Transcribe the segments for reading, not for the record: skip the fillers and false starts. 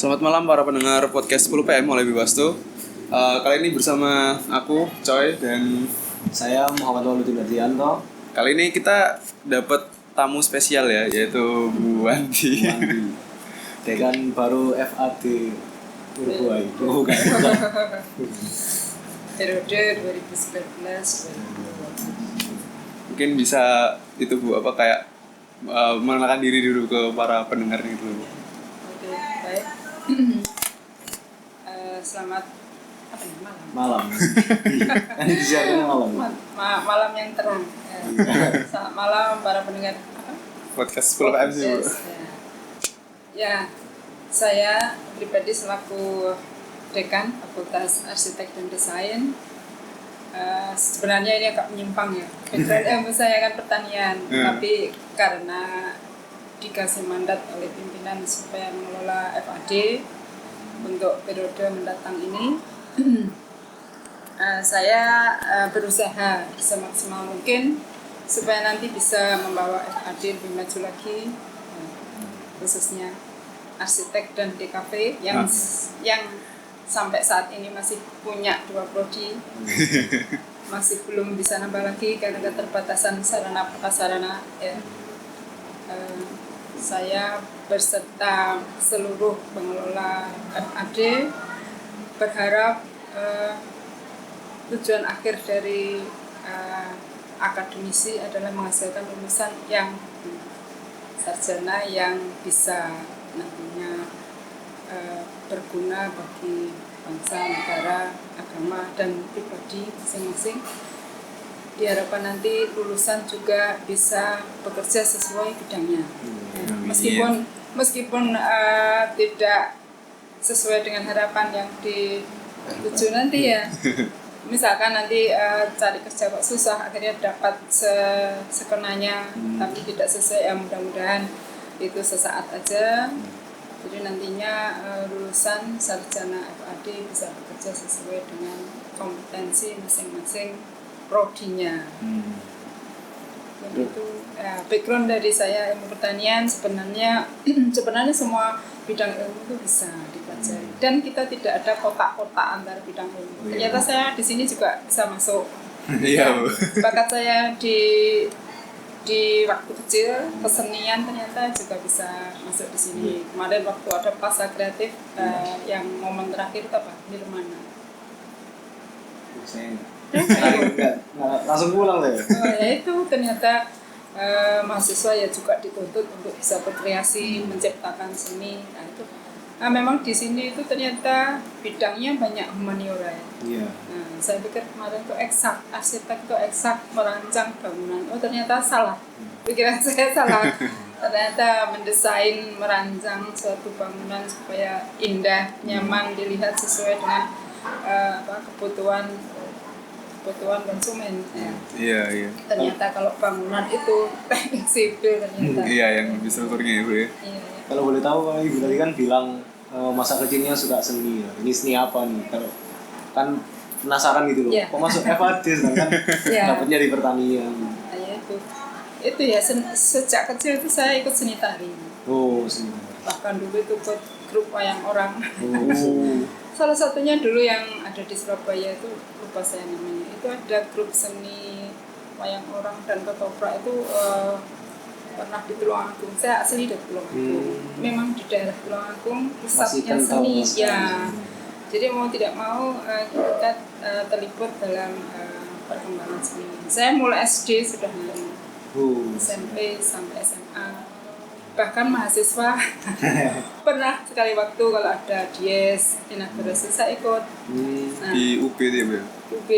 Selamat malam para pendengar podcast 10 PM oleh Bibasto. Kali ini bersama aku, Coy, dan saya Muhammad Waluddin Ardianto. kali ini kita dapat tamu spesial ya, yaitu Bu Wandi. Dekan baru FAD Uruguay. Bukan. Periode 2019. Mungkin bisa itu Bu, apa kayak mengenalkan diri dulu ke para pendengar gitu Bu. Oke, baik. Selamat apa nih, Malam. Kan disiarnya malam. malam yang terang. Selamat malam para pendengar apa? Podcast 10 PM sih Bu. Ya, saya pribadi selaku dekan Fakultas Arsitek dan Desain. Sebenarnya ini agak menyimpang ya. Background saya kan pertanian, tapi karena dikasih mandat oleh pimpinan supaya mengelola FAD untuk periode mendatang ini, saya berusaha semaksimal mungkin supaya nanti bisa membawa FAD lebih maju lagi, khususnya arsitek dan DKV yang sampai saat ini masih punya 2 prodi, masih belum bisa nambah lagi karena keterbatasan sarana prasarana ya. Saya berserta seluruh pengelola FAD berharap tujuan akhir dari akademisi adalah menghasilkan lulusan yang sarjana yang bisa nantinya berguna bagi bangsa, negara, agama, dan pribadi masing-masing. Diharapkan nanti lulusan juga bisa bekerja sesuai bidangnya. Meskipun tidak sesuai dengan harapan yang dituju nanti ya. Misalkan nanti cari kerja kok susah, akhirnya dapat sekenanya, tapi tidak sesuai, ya mudah-mudahan itu sesaat aja. Jadi nantinya lulusan sarjana FAD bisa bekerja sesuai dengan kompetensi masing-masing prodinya. Itu background dari saya ilmu pertanian. Sebenarnya semua bidang ilmu itu bisa dipelajari, dan kita tidak ada kotak-kotak antara bidang ilmu. Ternyata saya di sini juga bisa masuk. Iya Bu. Bakat saya di waktu kecil kesenian ternyata juga bisa masuk di sini. Kemarin waktu ada Plaza Kreatif yang momen terakhir itu apa? Nirmana. Saya enggak langsung pulang deh. Ya itu ternyata mahasiswa ya juga dituntut untuk bisa berkreasi, menciptakan seni. Nah itu memang di sini itu ternyata bidangnya banyak humaniora ya. Iya. Nah, saya pikir kemarin itu eksak, arsitek itu eksak merancang bangunan. Oh ternyata salah, pikiran saya salah. Ternyata mendesain, merancang suatu bangunan supaya indah, nyaman dilihat sesuai dengan kebutuhan konsumen. Iya. Ternyata kalau bangunan itu teknik sipil ternyata. Iya, yang lebih strukturnya ya Bu ya. Iya. Kalau boleh tahu, Ibu tadi kan bilang masa kecilnya suka seni. Ini seni apa nih? Kalau kan penasaran gitu loh. Yeah. Kok masuk FAD sedangkan dapatnya di pertanian. Ya itu ya sejak kecil itu saya ikut seni tari. Oh, seni. Bahkan dulu itu ikut grup wayang orang. Oh. Salah satunya dulu yang ada di Surabaya itu lupa saya namanya. Itu ada grup seni wayang orang dan ketoprak itu pernah di Tulungagung. Saya asli dari Tulungagung. Memang di daerah Tulungagung pusatnya seni ya. Jadi mau tidak mau kita terlibat dalam perkembangan seni. Saya mulai SD sudah mulai, SMP sampai SMA. Bahkan mahasiswa pernah sekali waktu kalau ada dies, inaugurasi saya ikut. Di UB dia Bu. UB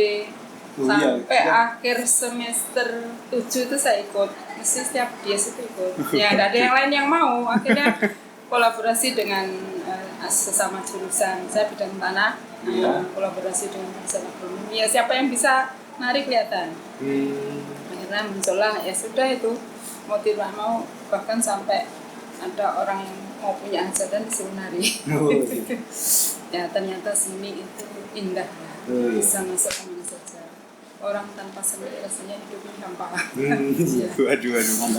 sampai akhir semester 7 itu saya ikut. Mesti setiap dies itu ikut. Ya ada yang lain yang mau. Akhirnya kolaborasi dengan sesama jurusan. Saya bidang tanah, kolaborasi dengan jurusan agronomi. Ya siapa yang bisa narik kelihatan. Akhirnya muncullah, ya sudah itu mau tidak mau, bahkan sampai ada orang yang mau punya hajatan disuruh nari. Ya ternyata seni itu indah ya. Bisa masuk kemana saja. orang tanpa seni rasanya hidupnya hampa. Iya. Waduh,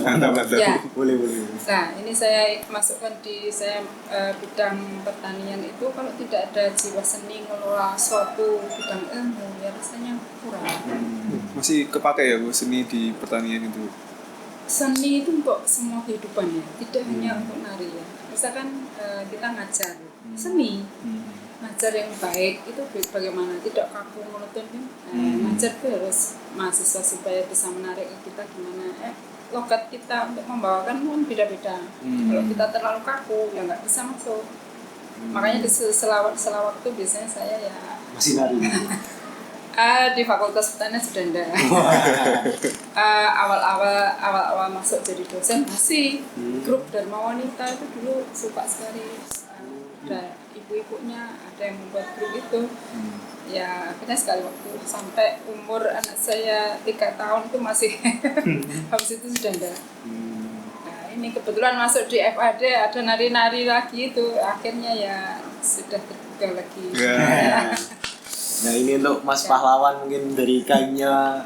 mantap. Ya. Boleh. Nah, ini saya masukkan di bidang pertanian itu kalau tidak ada jiwa seni ngelola suatu bidang ilmu ya rasanya kurang. Masih kepake ya Bu seni di pertanian itu? Seni itu untuk semua kehidupan ya, tidak hanya untuk nari ya. Misalkan kita ngajar seni, ngajar yang baik itu bagaimana, tidak kaku monoton kan. Ngajar itu harus mahasiswa supaya bisa menarik kita gimana. Logat kita untuk membawakan kan beda-beda. Kalau kita terlalu kaku ya nggak bisa masuk. Makanya di sela waktu biasanya saya ya Masih nari. di Fakultas Pertanian sudah enggak. Awal-awal masuk jadi dosen masih grup Dharma Wanita itu dulu suka sekali. Ada ibu-ibunya ada yang membuat grup itu. Ya akhirnya sekali waktu sampai umur anak saya 3 tahun itu masih habis itu sudah enggak. Nah ini kebetulan masuk di FAD ada nari-nari lagi itu akhirnya ya sudah terbuka lagi. Nah ini untuk Mas Pahlawan mungkin dari kayunya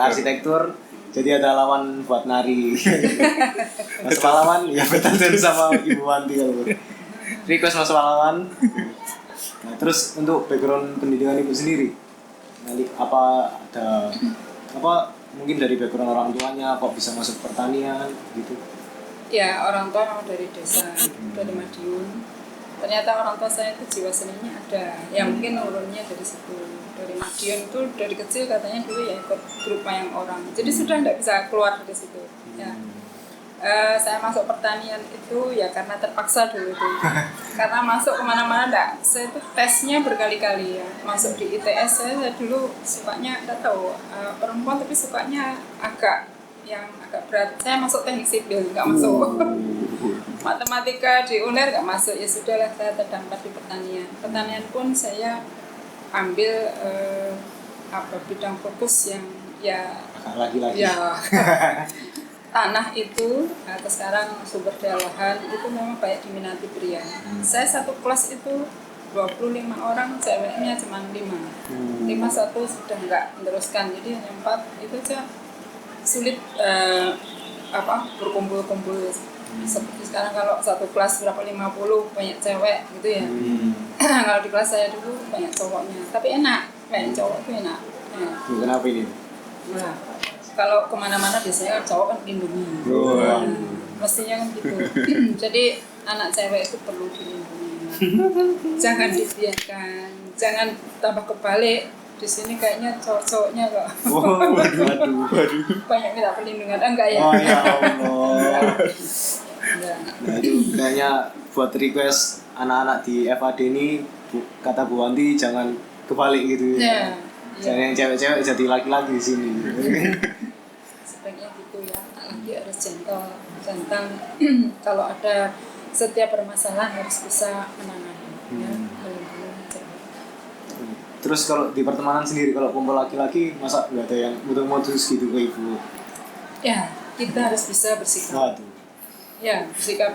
arsitektur, jadi ada lawan buat nari. Mas Pahlawan ya bertanding sama Ibu Wanti kalau request Mas Pahlawan. Nah terus untuk background pendidikan Ibu sendiri, nanti mungkin dari background orang tuanya kok bisa masuk pertanian gitu? Ya orang tua memang dari desa, dari Madiun. Ternyata orang tua saya itu jiwa seninya ada, yang mungkin urunnya dari situ. Dari Madiun itu dari kecil katanya dulu ya ikut grup wayang orang, jadi sudah tidak bisa keluar dari situ. Ya. Saya masuk pertanian itu ya karena terpaksa dulu itu, karena masuk kemana-mana enggak. Saya itu tesnya berkali-kali ya. Masuk di ITS saya dulu sukanya tidak tahu perempuan tapi sukanya agak berat. Saya masuk teknik sipil nggak masuk. Matematika di UNER nggak masuk, ya sudahlah saya terdampar di pertanian. Pertanian pun saya ambil bidang fokus yang ya lagi-lagi. Ya tanah itu atau sekarang sumber daya lahan itu memang banyak diminati pria. Saya satu kelas itu 25 orang, ceweknya cuma 5. 1 sudah nggak meneruskan, jadi hanya 4 itu aja sulit berkumpul-kumpul. Seperti sekarang kalau satu kelas berapa 50 banyak cewek gitu ya. Kalau di kelas saya dulu banyak cowoknya, tapi enak, banyak cowok itu enak. Kenapa ini? Nah, kalau kemana-mana biasanya kan cowok kan lindungi. Mestinya kan gitu. Jadi anak cewek itu perlu dilindungi. Jangan dibiarkan, jangan tambah kebalik. Di sini kayaknya cowok-cowoknya kok. Waduh. Banyak minta perlindungan, enggak ya? Oh ya Allah. Enggak. Nah itu kayaknya buat request anak-anak di FAD ini kata Bu Wanti jangan kebalik gitu ya. Jangan yang cewek-cewek jadi laki-laki di sini. Sebaiknya gitu ya, laki harus jantan. Kalau ada setiap permasalahan harus bisa menangani. Ya, Terus kalau di pertemanan sendiri kalau kumpul laki-laki masa nggak ada yang modus gitu ke ibu? Ya kita harus bisa bersikap. Waduh. Ya bersikap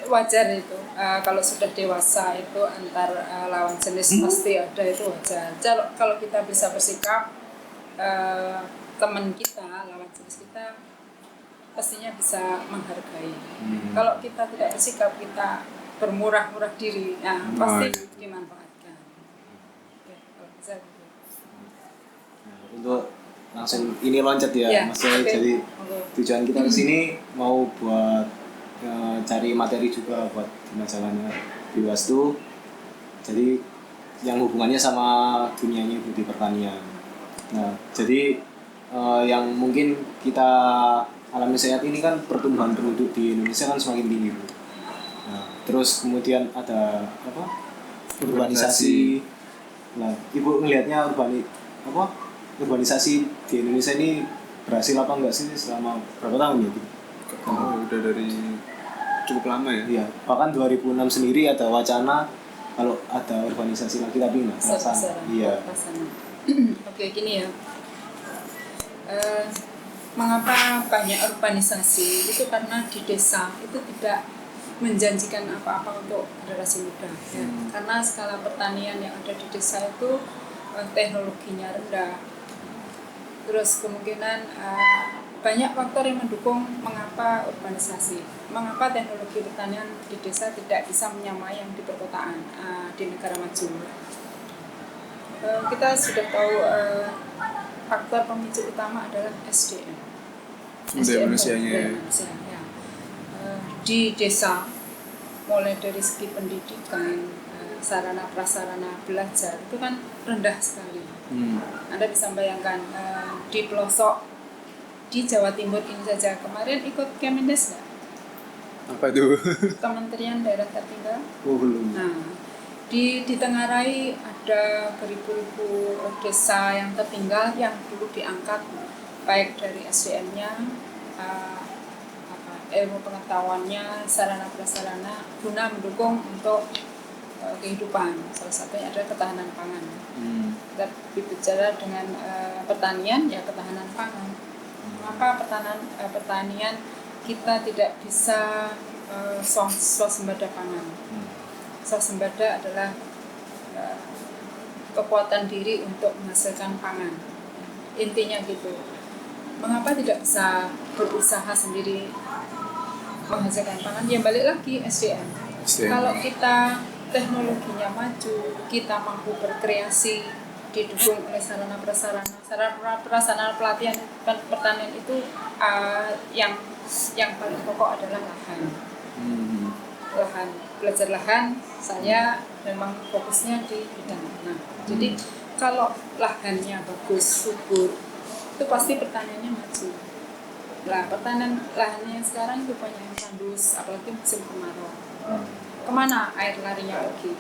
wajar itu. Kalau sudah dewasa itu antar lawan jenis pasti ada, itu wajar. Kalau kita bisa bersikap, teman kita, lawan jenis kita pastinya bisa menghargai. Kalau kita tidak bersikap, kita bermurah-murah diri, pasti dimanfaatkan. Oke, untuk langsung ini loncat ya, Mas Yai. Jadi tujuan kita kesini mau buat cari materi juga buat di majalahnya di Wastu. Jadi yang hubungannya sama dunianya Ibu di pertanian. Nah, jadi yang mungkin kita alami saat ini kan pertumbuhan penduduk di Indonesia kan semakin tinggi. Nah, terus kemudian ada urbanisasi. Nah, Ibu ngelihatnya urbanisasi di Indonesia ini berhasil apa enggak sih selama berapa tahun ya? Udah dari cukup lama ya? Iya, bahkan 2006 sendiri ada wacana kalau ada urbanisasi lagi tapi nggak terlaksana. Iya. Oke, gini ya. Mengapa banyak urbanisasi? Itu karena di desa itu tidak menjanjikan apa-apa untuk generasi muda. Ya. Karena skala pertanian yang ada di desa itu teknologinya rendah, Terus kemungkinan banyak faktor yang mendukung mengapa urbanisasi, mengapa teknologi pertanian di desa tidak bisa menyamai yang di perkotaan di negara maju. Kita sudah tahu faktor pemicu utama adalah SDM. manusianya. Ya. Di desa, mulai dari segi pendidikan, sarana prasarana belajar itu kan rendah sekali. Anda bisa bayangkan di pelosok di Jawa Timur ini saja kemarin ikut Kemendes nggak? Apa itu? Kementerian Daerah Tertinggal. Oh belum. Nah, di Tengarai ada beribu-ribu desa yang tertinggal yang dulu diangkat baik dari SDM-nya, ilmu pengetahuannya, sarana prasarana guna mendukung untuk kehidupan. Salah satunya adalah ketahanan pangan. Kita bicara dengan pertanian, ya ketahanan pangan. Maka pertanian kita tidak bisa swasembada pangan. Swasembada adalah kekuatan diri untuk menghasilkan pangan. Intinya gitu. Mengapa tidak bisa berusaha sendiri menghasilkan pangan? Ya balik lagi SDM. Kalau kita teknologinya maju, kita mampu berkreasi, didukung oleh sarana prasarana pelatihan pertanian itu yang paling pokok adalah lahan. Belajar lahan, saya memang fokusnya di bidang tanah. Jadi kalau lahannya bagus, subur, itu pasti pertaniannya maju. Lah pertanian lahannya yang sekarang itu banyak yang tandus, apalagi musim kemarau. Kemana air larinya pergi?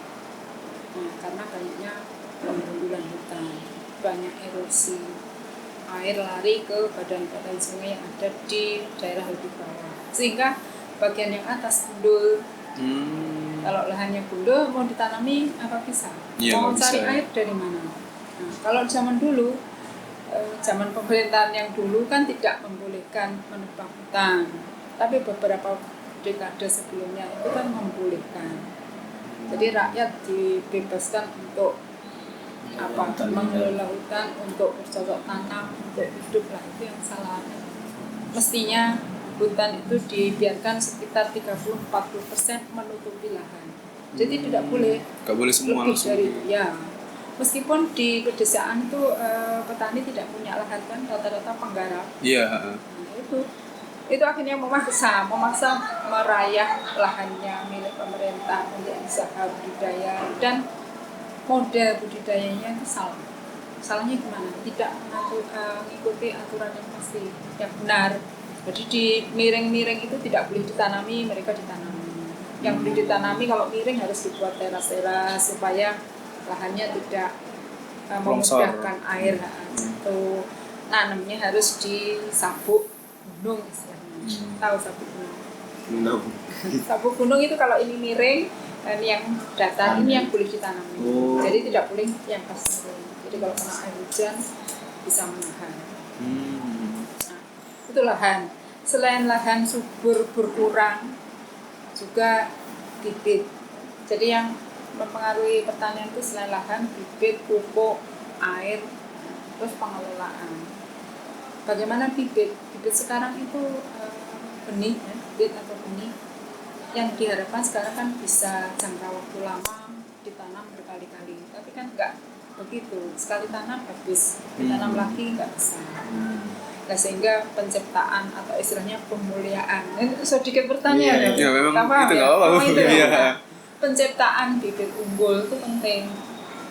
Karena banyaknya pembangunan hutan, banyak erosi, air lari ke badan-badan sungai yang ada di daerah lebih bawah, sehingga bagian yang atas gundul. Kalau lahannya gundul, mau ditanami apa bisa? Mau cari air dari mana? Nah, kalau zaman dulu, zaman pemerintahan yang dulu kan tidak membolehkan menebang hutan, tapi beberapa dekade sebelumnya itu kan membolehkan. Jadi rakyat dibebaskan untuk mengelola hutan, untuk bercocok tanam, untuk hidup lah, itu yang salah. Mestinya hutan itu dibiarkan sekitar 30-40% menutupi lahan. Jadi tidak boleh semua lebih dari meskipun di pedesaan itu petani tidak punya lahan kan, rata-rata penggarap. Iya. Itu akhirnya memaksa merayah lahannya milik pemerintah untuk usaha budidaya, dan model budidayanya itu salah. Salahnya gimana? Tidak mengikuti aturan yang pasti, yang benar. Jadi di miring-miring itu tidak boleh ditanami, mereka ditanami. Yang boleh ditanami kalau miring harus dibuat teras-teras supaya lahannya tidak memudahkan air. Itu nanamnya harus di sabuk gunung istilahnya. Tahu sabuk gunung? Sabuk gunung itu kalau ini miring, ini yang datar, ini yang boleh ditanami. Jadi tidak boleh yang pas miring. Jadi kalau kena air hujan bisa menahan. Itu lahan. Selain lahan subur berkurang, juga bibit. Jadi yang mempengaruhi pertanian itu selain lahan, bibit, pupuk, air, terus pengelolaan. Bagaimana bibit? Bibit sekarang itu benih, bibit atau benih yang diharapkan sekarang kan bisa jangka waktu lama, ditanam berkali-kali. Tapi kan enggak begitu. Sekali tanam habis, ditanam lagi enggak bisa. Nah, sehingga penciptaan atau istilahnya pemuliaan, sedikit pertanyaan memang itu nggak apa-apa. Penciptaan bibit unggul itu penting.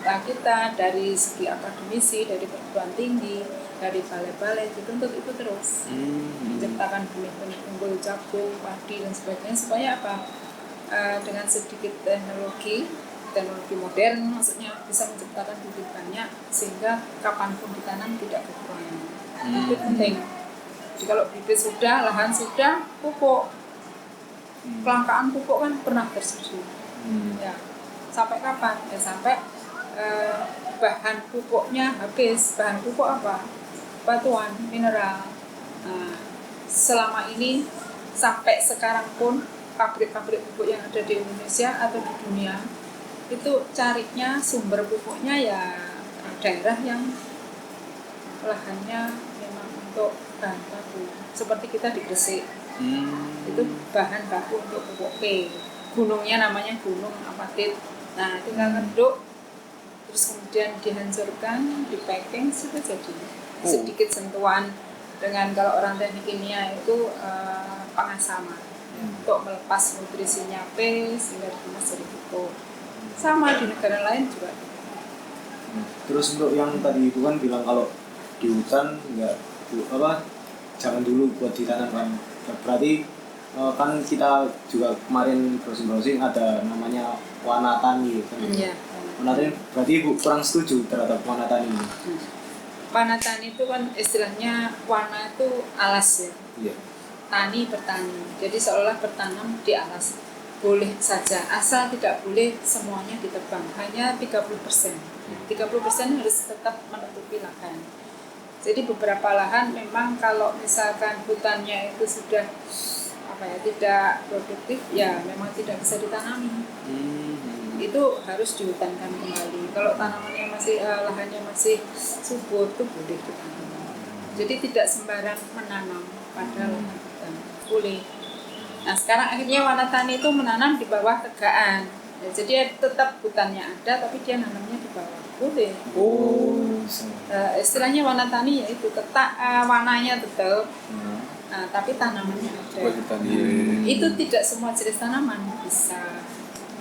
Nah, kita dari segi akademisi, dari perguruan tinggi, dari balai-balai dituntut itu terus menciptakan benih-benih unggul, jagung, padi dan sebagainya, supaya apa? Dengan sedikit teknologi modern, maksudnya bisa menciptakan bibit banyak sehingga kapanpun ditanam tidak kekurangan. Itu penting. Jadi kalau bibit sudah, lahan sudah, pupuk, kelangkaan pupuk kan pernah terjadi. Ya, sampai kapan? Ya sampai bahan pupuknya habis. Bahan pupuk apa? Batuan, mineral. Nah, selama ini sampai sekarang pun pabrik-pabrik pupuk yang ada di Indonesia atau di dunia itu carinya sumber pupuknya ya daerah yang lahannya memang untuk bahan baku. Seperti kita di Gresik, itu bahan baku untuk pupuk P. Gunungnya namanya Gunung Apatit. Nah, tinggal ngeduk, terus kemudian dihancurkan, di packing, sudah jadi. Sedikit sentuhan dengan kalau orang teknik kimia itu pengasama untuk melepas nutrisinya P sehingga dikemas jadi pupuk. Sama di negara lain juga. Terus untuk yang tadi itu kan bilang kalau di hutan nggak jangan dulu buat ditanam kan. Berarti kan kita juga kemarin browsing ada namanya wana tani kan. Iya. Wana tani berarti Ibu kurang setuju terhadap wana tani ini. Wana tani itu kan istilahnya wana itu alas ya. Iya. Tani bertani. Jadi seolah bertanam di alas. Boleh saja, asal tidak boleh semuanya ditebang, hanya 30%. 30% harus tetap menutupi lahan. Jadi beberapa lahan memang kalau misalkan hutannya itu sudah tidak produktif, ya memang tidak bisa ditanami. Itu harus dihutankan kembali. Kalau tanamannya masih lahannya masih subur, itu boleh ditanam. Jadi tidak sembarang menanam pada lahan hutan, boleh. Nah sekarang akhirnya wana tani itu menanam di bawah tegaan. Ya, jadi tetap hutannya ada, tapi dia nanamnya di bawah. Boleh. Istilahnya wana tani yaitu wananya tetap, tapi tanamannya ada. Itu tidak semua jenis tanaman bisa.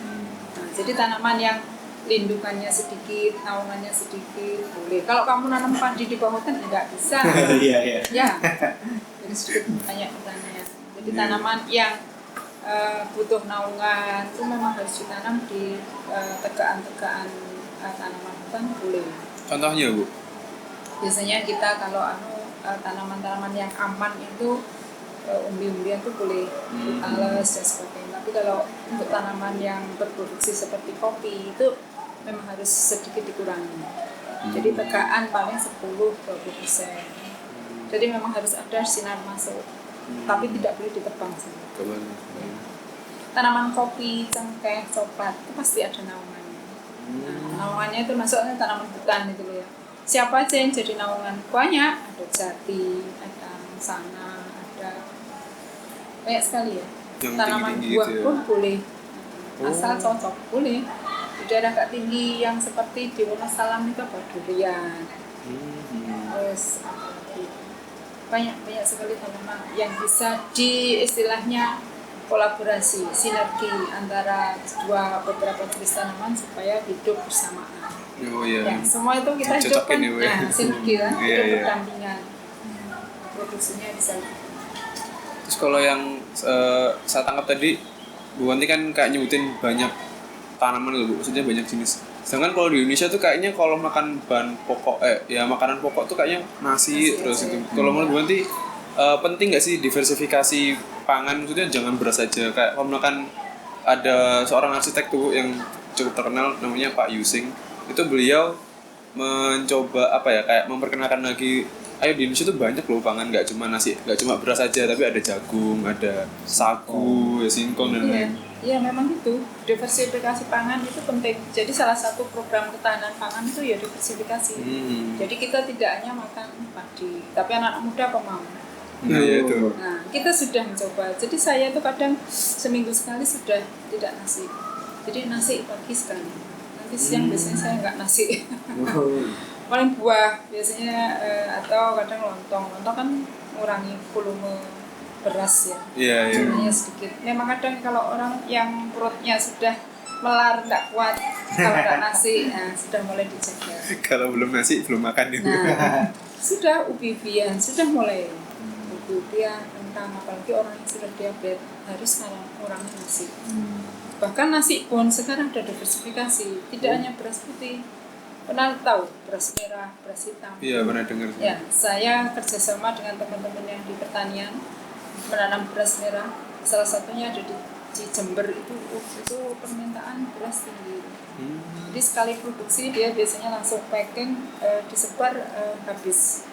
Nah, jadi tanaman yang lindungannya sedikit, naungannya sedikit, boleh. Kalau kamu nanam padi di bawah hutan nggak bisa. Iya. Ya, jadi sedikit banyak hutannya. Jadi tanaman yang butuh naungan itu memang harus ditanam di tegaan-tegaan tanaman hutan boleh. Contohnya Bu? Biasanya kita kalau tanaman-tanaman yang aman itu umbi-umbian itu boleh tales dan sebagainya. Tapi kalau untuk tanaman yang berproduksi seperti kopi itu memang harus sedikit dikurangi. Jadi tegaan paling 10-20%. Jadi memang harus ada sinar masuk. Tapi tidak boleh ditebang sih. Tanaman kopi, cengkeh, coklat itu pasti ada naungannya. Nah, naungannya itu masuknya tanaman hutan itu ya. Siapa aja yang jadi naungan? Banyak, ada jati, ada sana, ada banyak sekali ya. Yang tanaman tinggi-tinggi buah gitu ya? pun boleh, asal cocok boleh. Di daerah agak tinggi yang seperti di Wonosalam itu apa durian. Terus banyak sekali tanaman yang bisa di istilahnya kolaborasi, sinergi antara beberapa jenis tanaman supaya hidup bersamaan. Oh iya. Ya, semua itu kita hidupkan, sinergi kan, hidup Iya. berdampingan. Produksinya bisa. Terus kalau yang saya tangkap tadi, Bu Wanti kan kayak nyebutin banyak tanaman loh Bu, maksudnya banyak jenis. Sedangkan kalau di Indonesia tuh kayaknya kalau makan bahan pokok, makanan pokok tuh kayaknya nasi terus itu. Kalau menurut Bu Wanti, penting nggak sih diversifikasi pangan, maksudnya jangan beras saja. Kayak kalau misalkan ada seorang arsitek tuh yang cukup terkenal namanya Pak Yusing, itu beliau mencoba kayak memperkenalkan lagi, ayo di Indonesia tuh banyak loh pangan, nggak cuma nasi, nggak cuma beras saja, tapi ada jagung, ada sagu, singkong dan lain. Iya memang gitu, diversifikasi pangan itu penting. Jadi salah satu program ketahanan pangan itu ya diversifikasi. Jadi kita tidak hanya makan padi, tapi anak muda apa mau? Nah, ya itu. Nah, kita sudah mencoba. Jadi saya itu kadang seminggu sekali sudah tidak nasi. Jadi nasi pagi sekali. Nanti siang biasanya saya nggak nasi. Paling buah biasanya atau kadang lontong. Lontong kan mengurangi volume beras ya. Iya. Jumlahnya sedikit. Memang kadang kalau orang yang perutnya sudah melar, nggak kuat, kalau nggak nasi, sudah mulai dijaga. Kalau belum nasi, belum makan itu. Nah, sudah ubi-ubian, sudah mulai ubi-ubian, kentang, apalagi orang yang sudah diabetes harus mengurangi nasi. Bahkan nasi pun sekarang ada diversifikasi, tidak hanya beras putih. Pernah tahu beras merah, beras hitam? Iya, pernah dengar. Ya, saya kerjasama dengan teman-teman yang di pertanian menanam beras merah. Salah satunya ada di Jember itu permintaan beras tinggi. Jadi sekali produksi dia biasanya langsung packing, disebar habis.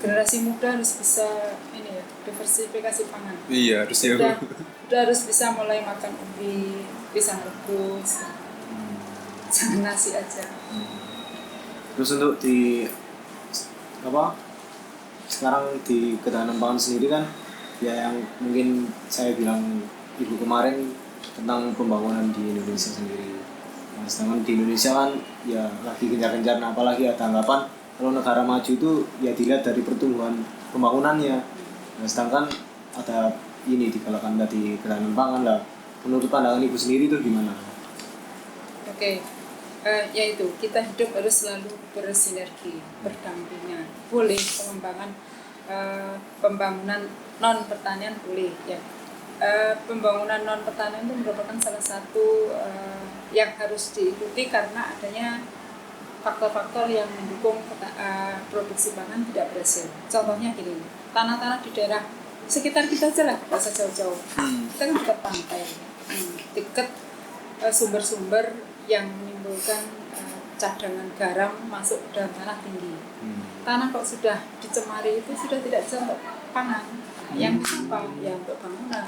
Generasi muda harus bisa diversifikasi pangan. Iya, harusnya. Udah harus bisa mulai makan ubi, pisang rebus, jangan nasi aja. Terus untuk di apa sekarang di ketahanan pangan sendiri kan ya yang mungkin saya bilang ibu kemarin tentang pembangunan di Indonesia sendiri. Nah, sedangkan di Indonesia kan ya lagi gencar-gencar, nah, apalagi ada anggapan kalau negara maju itu ya dilihat dari pertumbuhan pembangunannya. Nah, sedangkan ada ini dikalakan tadi ketahanan pangan lah. Menurut pandangan ibu sendiri itu gimana? Oke, yaitu kita hidup harus selalu bersinergi, berdampingan. Boleh pengembangan pembangunan non pertanian boleh ya. Pembangunan non pertanian itu merupakan salah satu yang harus diikuti karena adanya faktor-faktor yang mendukung produksi pangan tidak berhasil. Contohnya gini, tanah-tanah di daerah sekitar kita aja lah, tidak usah jauh-jauh. Kita kan dekat pantai, dekat sumber-sumber yang menimbulkan cadangan garam masuk ke dalam tanah tinggi. Tanah kok sudah dicemari itu sudah tidak bisa untuk pangan. Yang apa? Ya untuk bangunan.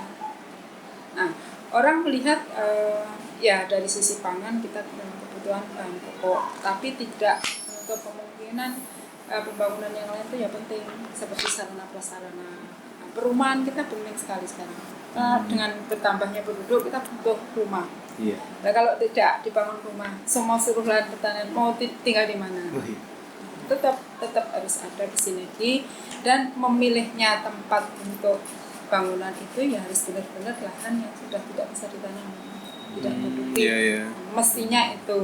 Nah, orang melihat ya dari sisi pangan kita kebutuhan bahan pokok, tapi tidak menutup kemungkinan pembangunan yang lain itu ya penting seperti sarana prasarana. Perumahan kita penting sekali sekarang. Dengan bertambahnya penduduk kita butuh rumah. Iya. Nah, kalau tidak dibangun rumah, semua seluruh lahan pertanian mau tinggal di mana? Tetap harus ada sinergi dan memilihnya tempat untuk bangunan itu ya harus benar-benar lahan yang sudah tidak bisa ditanam, tidak produktif. Mestinya itu.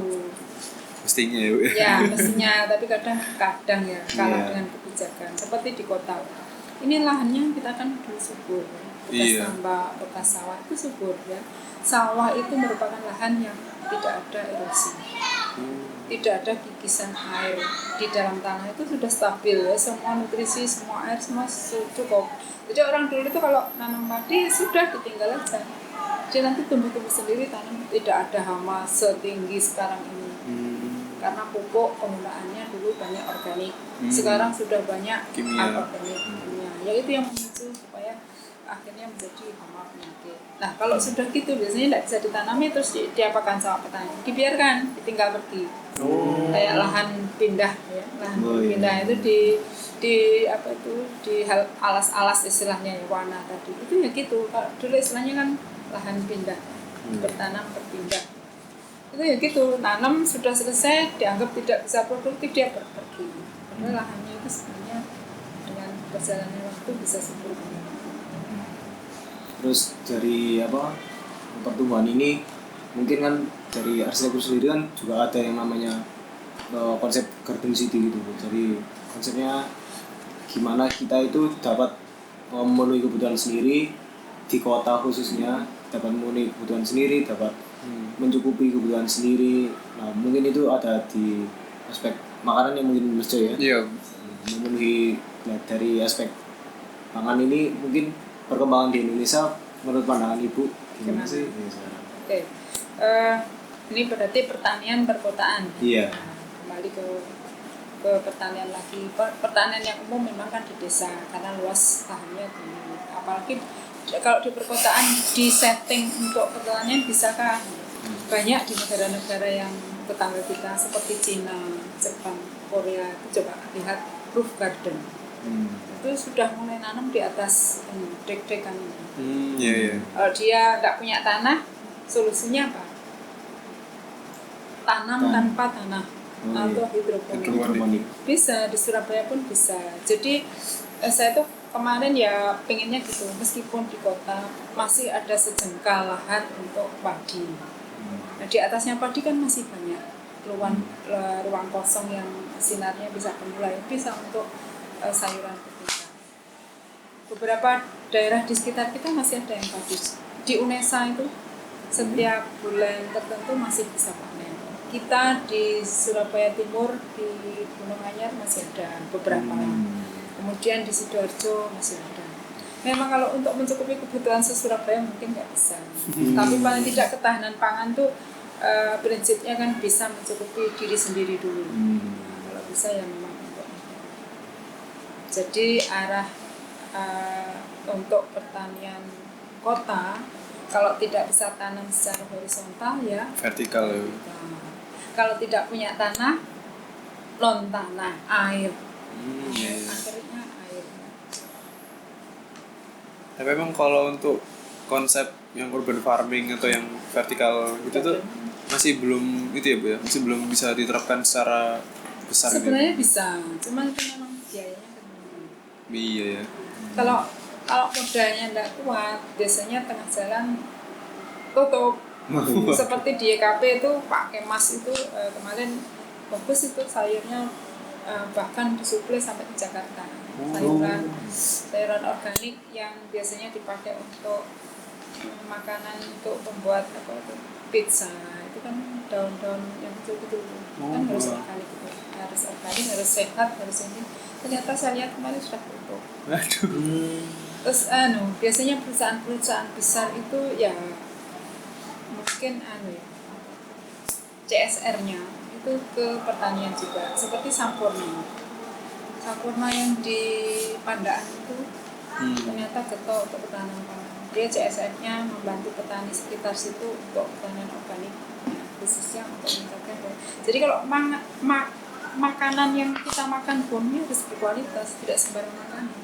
Mestinya ya mestinya, tapi kadang ya kalah dengan kebijakan. Seperti di kota, ini lahannya kita kan dulu subur, bekas tambak, bekas sawah itu subur ya. Sawah itu merupakan lahan yang tidak ada erosi, tidak ada gigisan air di dalam tanah, itu sudah stabil ya, semua nutrisi, semua air, semua cukup. Jadi orang dulu itu kalau nanam padi sudah ditinggal aja, dia nanti tumbuh-tumbuh sendiri, tanam tidak ada hama setinggi sekarang ini. Karena pupuk penggunaannya dulu banyak organik, sekarang sudah banyak anorganik kimia. Ya itu yang memicu supaya akhirnya menjadi hama penyakit. Nah kalau sudah gitu biasanya tidak bisa ditanami, terus diapakan sama petani? Dibiarkan, ditinggal pergi. Kayak lahan pindah ya, lahan pindah itu di alas-alas istilahnya ya, warna tadi itu ya gitu. Kalau dulu istilahnya kan lahan pindah, bertanam berpindah. Itu ya gitu, nanam sudah selesai dianggap tidak bisa produktif, dia pergi. Padahal lahannya itu sebenarnya dengan berjalannya waktu bisa subur. Terus dari pertumbuhan ini mungkin kan dari arsitektur sendiri kan juga ada yang namanya konsep garden city gitu. Jadi konsepnya gimana kita itu dapat memenuhi kebutuhan sendiri di kota khususnya, dapat memenuhi kebutuhan sendiri, dapat mencukupi kebutuhan sendiri. Nah mungkin itu ada di aspek makanan yang mungkin Mas Joy ya. Memenuhi dari aspek pangan ini mungkin perkembangan di Indonesia menurut pandangan Ibu gimana sih? Oke. Ini berarti pertanian perkotaan. Iya. Kembali ke pertanian lagi. Pertanian yang umum memang kan di desa karena luas lahannya tinggi. Apalagi kalau di perkotaan di setting untuk pertanian bisakah? Banyak di negara-negara yang tetangga kita seperti Cina, Jepang, Korea, itu coba lihat roof garden. Itu sudah mulai nanam di atas dek-dekan ini. Kalau dia nggak punya tanah, solusinya apa? Tanam tanpa tanah atau hidroponik. Bisa, di Surabaya pun bisa. Jadi saya tuh kemarin ya pengennya gitu, meskipun di kota masih ada sejengkal lahan untuk padi. Nah di atasnya padi kan masih banyak ruang kosong yang sinarnya bisa mulai bisa untuk sayuran kita. Beberapa daerah di sekitar kita masih ada yang padi. Di UNESA itu setiap bulan tertentu masih bisa panen. Kita di Surabaya Timur di Gunung Anyar masih ada beberapa. Kemudian di Sidoarjo masih ada. Memang kalau untuk mencukupi kebutuhan se-Surabaya mungkin nggak bisa. Tapi paling tidak ketahanan pangan tuh prinsipnya kan bisa mencukupi diri sendiri dulu. Kalau bisa ya memang untuk. Jadi arah untuk pertanian kota kalau tidak bisa tanam secara horizontal ya vertikal. Kalau tidak punya tanah, non tanah, air. Iya. Akhirnya air. Tapi emang kalau untuk konsep yang urban farming atau yang vertikal gitu tuh masih belum itu ya Bu ya, masih belum bisa diterapkan secara besar Sebenarnya gitu. bisa, cuman itu memang biayanya kan. Iya ya. Kalau kalau modalnya tidak kuat, biasanya tengah jalan tutup. Seperti di EKP itu Pak Kemas itu kemarin bagus itu sayurnya bahkan disuplai sampai ke Jakarta. Sayuran organik yang biasanya dipakai untuk makanan untuk membuat apa itu pizza itu kan daun-daun yang kecil-kecil kan harus organik itu, harus sehat, harus ini. Ternyata saya lihat kemarin sudah tutup. Aduh. Terus biasanya perusahaan-perusahaan besar itu ya mungkin CSR-nya itu ke pertanian juga, seperti Sampurna yang di Pandaan itu ternyata getol untuk ketahanan pangan. Dia CSR-nya membantu petani sekitar situ untuk pertanian organik, khususnya untuk meningkatkan. Jadi kalau makanan yang kita makan pun harus berkualitas, tidak sembarang makanan.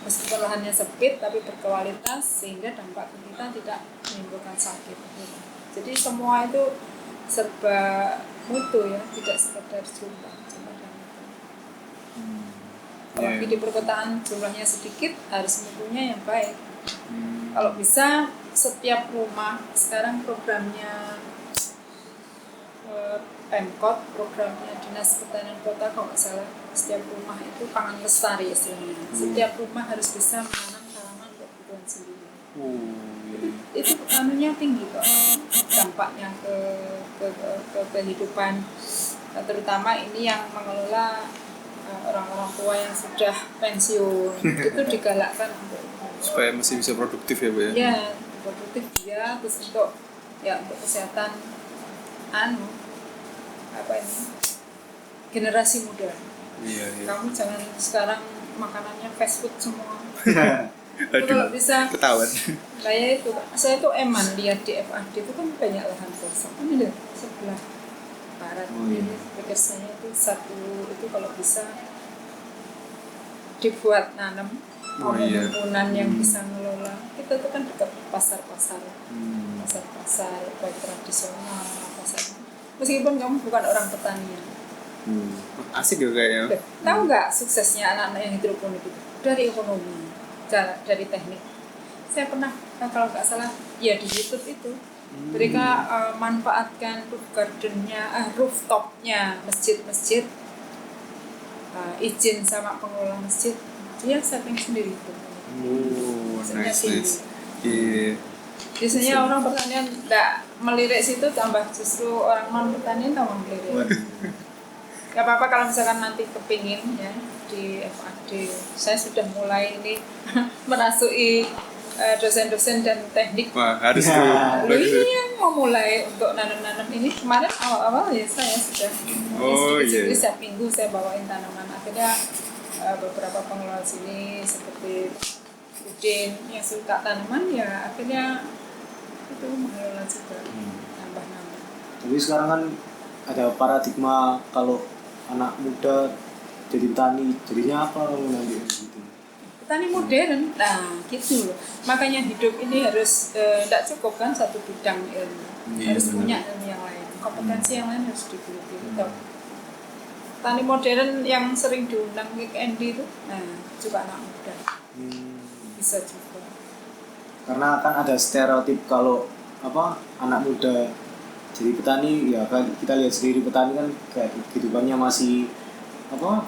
Meskipun lahannya sempit tapi berkualitas sehingga dampak ke kita tidak menimbulkan sakit. Jadi semua itu serba mutu ya, tidak sekedar jumlah. Apalagi di perkotaan jumlahnya sedikit, harus mutunya yang baik. Kalau bisa setiap rumah, sekarang programnya Pemkot, programnya Dinas Pertanian Kota kalau nggak salah, setiap rumah itu pangan lestari istilahnya. Setiap rumah harus bisa menanam tanaman untuk kebutuhan sendiri. Itu anunya tinggi kok, dampaknya ke kehidupan, terutama ini yang mengelola orang-orang tua yang sudah pensiun itu digalakkan untuk Supaya masih bisa produktif ya Bu ya. Ya, produktif dia, terus untuk kesehatan generasi muda. Iya. Kamu jangan sekarang makanannya fast food semua. Aduh. Kalau bisa Ketahuan. saya itu lihat di FAD itu kan banyak lahan kosong. Ini loh sebelah barat ini pikir saya itu satu itu kalau bisa dibuat nanam perkebunan yang bisa ngelola. Kita tuh kan dekat pasar-pasar baik tradisional, pasar. Meskipun kamu bukan orang pertanian. Asik juga kayaknya. Tahu nggak suksesnya anak-anak yang hidroponik itu? Dari ekonomi, dari teknik. Saya pernah, kalau nggak salah, ya di YouTube itu. Mereka manfaatkan roof gardennya, rooftopnya masjid-masjid, izin sama pengelola masjid, dia setting sendiri itu. Nice. Iya. Biasanya orang pertanian nggak melirik situ, tambah justru orang non pertanian tambah melirik. Gak apa-apa kalau misalkan nanti kepingin ya di FAD. Saya sudah mulai ini merasui dosen-dosen dan teknik. Wah, harus tuh. Ini yang mau mulai untuk nanam-nanam ini. Kemarin awal-awal ya saya sudah sedikit-sedikit setiap minggu saya bawain tanaman. Akhirnya beberapa pengelola sini seperti Udin yang suka tanaman ya akhirnya itu mengelola juga nambah-nambah. Tapi sekarang kan ada paradigma kalau anak muda jadi petani, jadinya apa nanti gitu? Petani modern, nah gitu loh. Makanya hidup ini harus tidak cukup kan satu bidang ilmu, harus punya ilmu yang lain, kompetensi yang lain harus digeluti. Petani modern yang sering diundang weekend itu, nah juga anak muda bisa juga. Karena kan ada stereotip kalau anak muda jadi petani ya kan kita lihat sendiri petani kan kayak kehidupannya masih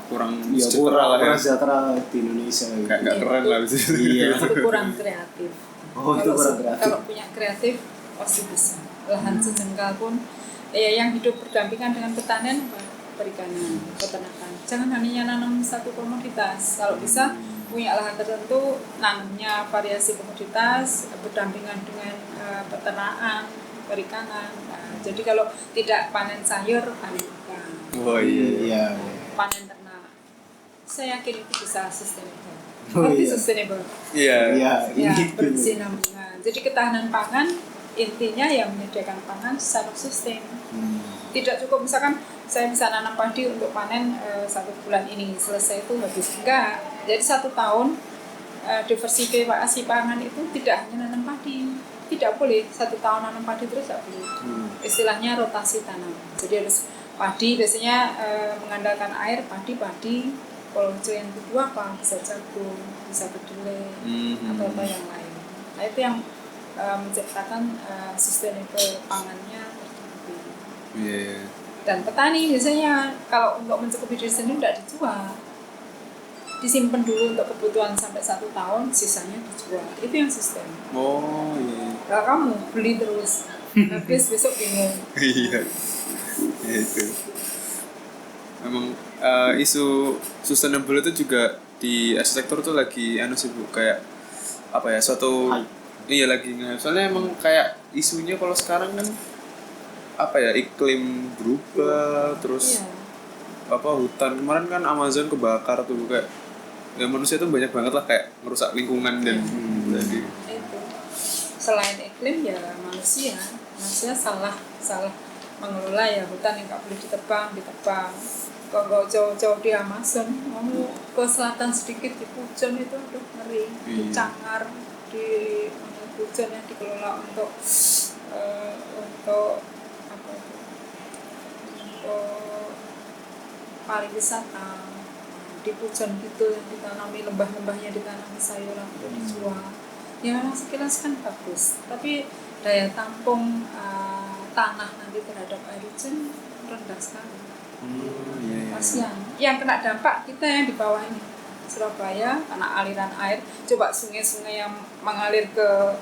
kurang ya sejahtera kurang sejahtera di Indonesia gitu. Kayak nggak keren lah gitu. Iya. Itu kurang kreatif. Itu kurang kreatif. Kalau punya kreatif pasti bisa. Lahan sejengkal pun yang hidup berdampingan dengan pertanian perikanan, peternakan. Jangan hanya nanam satu komoditas. Kalau bisa punya lahan tertentu, nanamnya variasi komoditas berdampingan dengan peternakan, perikanan. Jadi kalau tidak panen sayur, panen ikan. Oh iya. Panen ternak. Saya yakin itu bisa sustainable. Sustainable. Iya. Ya, berkesinambungan. Jadi ketahanan pangan intinya yang menyediakan pangan secara sustain. Tidak cukup misalkan saya bisa nanam padi untuk panen 1 bulan ini selesai itu habis. Enggak. Jadi 1 tahun diversifikasi pangan itu tidak hanya nanam padi, tidak boleh 1 tahun nanam padi terus tidak boleh. Istilahnya rotasi tanam. Jadi harus padi biasanya mengandalkan air, padi. Kalau yang kedua apa? Bisa jagung, bisa kedelai atau apa yang lain. Nah itu yang menciptakan sustainable pangannya tercukupi. Iya. Dan petani biasanya kalau untuk mencukupi diri sendiri tidak dijual, disimpan dulu untuk kebutuhan sampai 1 tahun, sisanya dijual. Itu yang sistem. Oh iya. Kalau kamu beli terus, habis besok bingung. Iya. Ya itu. Memang isu sustainable itu juga di arsitektur tuh lagi sih Bu, kayak apa ya, suatu iya lagi nggak. Soalnya emang kayak isunya kalau sekarang kan apa ya, iklim berubah terus apa, hutan kemarin kan Amazon kebakar tuh, kayak ya manusia tuh banyak banget lah kayak merusak lingkungan dan jadi itu selain iklim ya manusia salah mengelola ya hutan yang nggak boleh ditebang. Kalau jauh-jauh di Amazon, kamu ke selatan sedikit di Pujon itu aduh ngeri, di Cangar, di Pujon yang dikelola untuk apa itu, untuk pariwisata. Di Pujon gitu yang ditanami, lembah-lembahnya ditanami sayuran untuk dijual. Ya sekilas kan bagus, tapi daya tampung tanah nanti terhadap air hujan rendah sekali. Kasihan. Yang kena dampak kita yang di bawah ini, Surabaya, karena aliran air. Coba sungai-sungai yang mengalir ke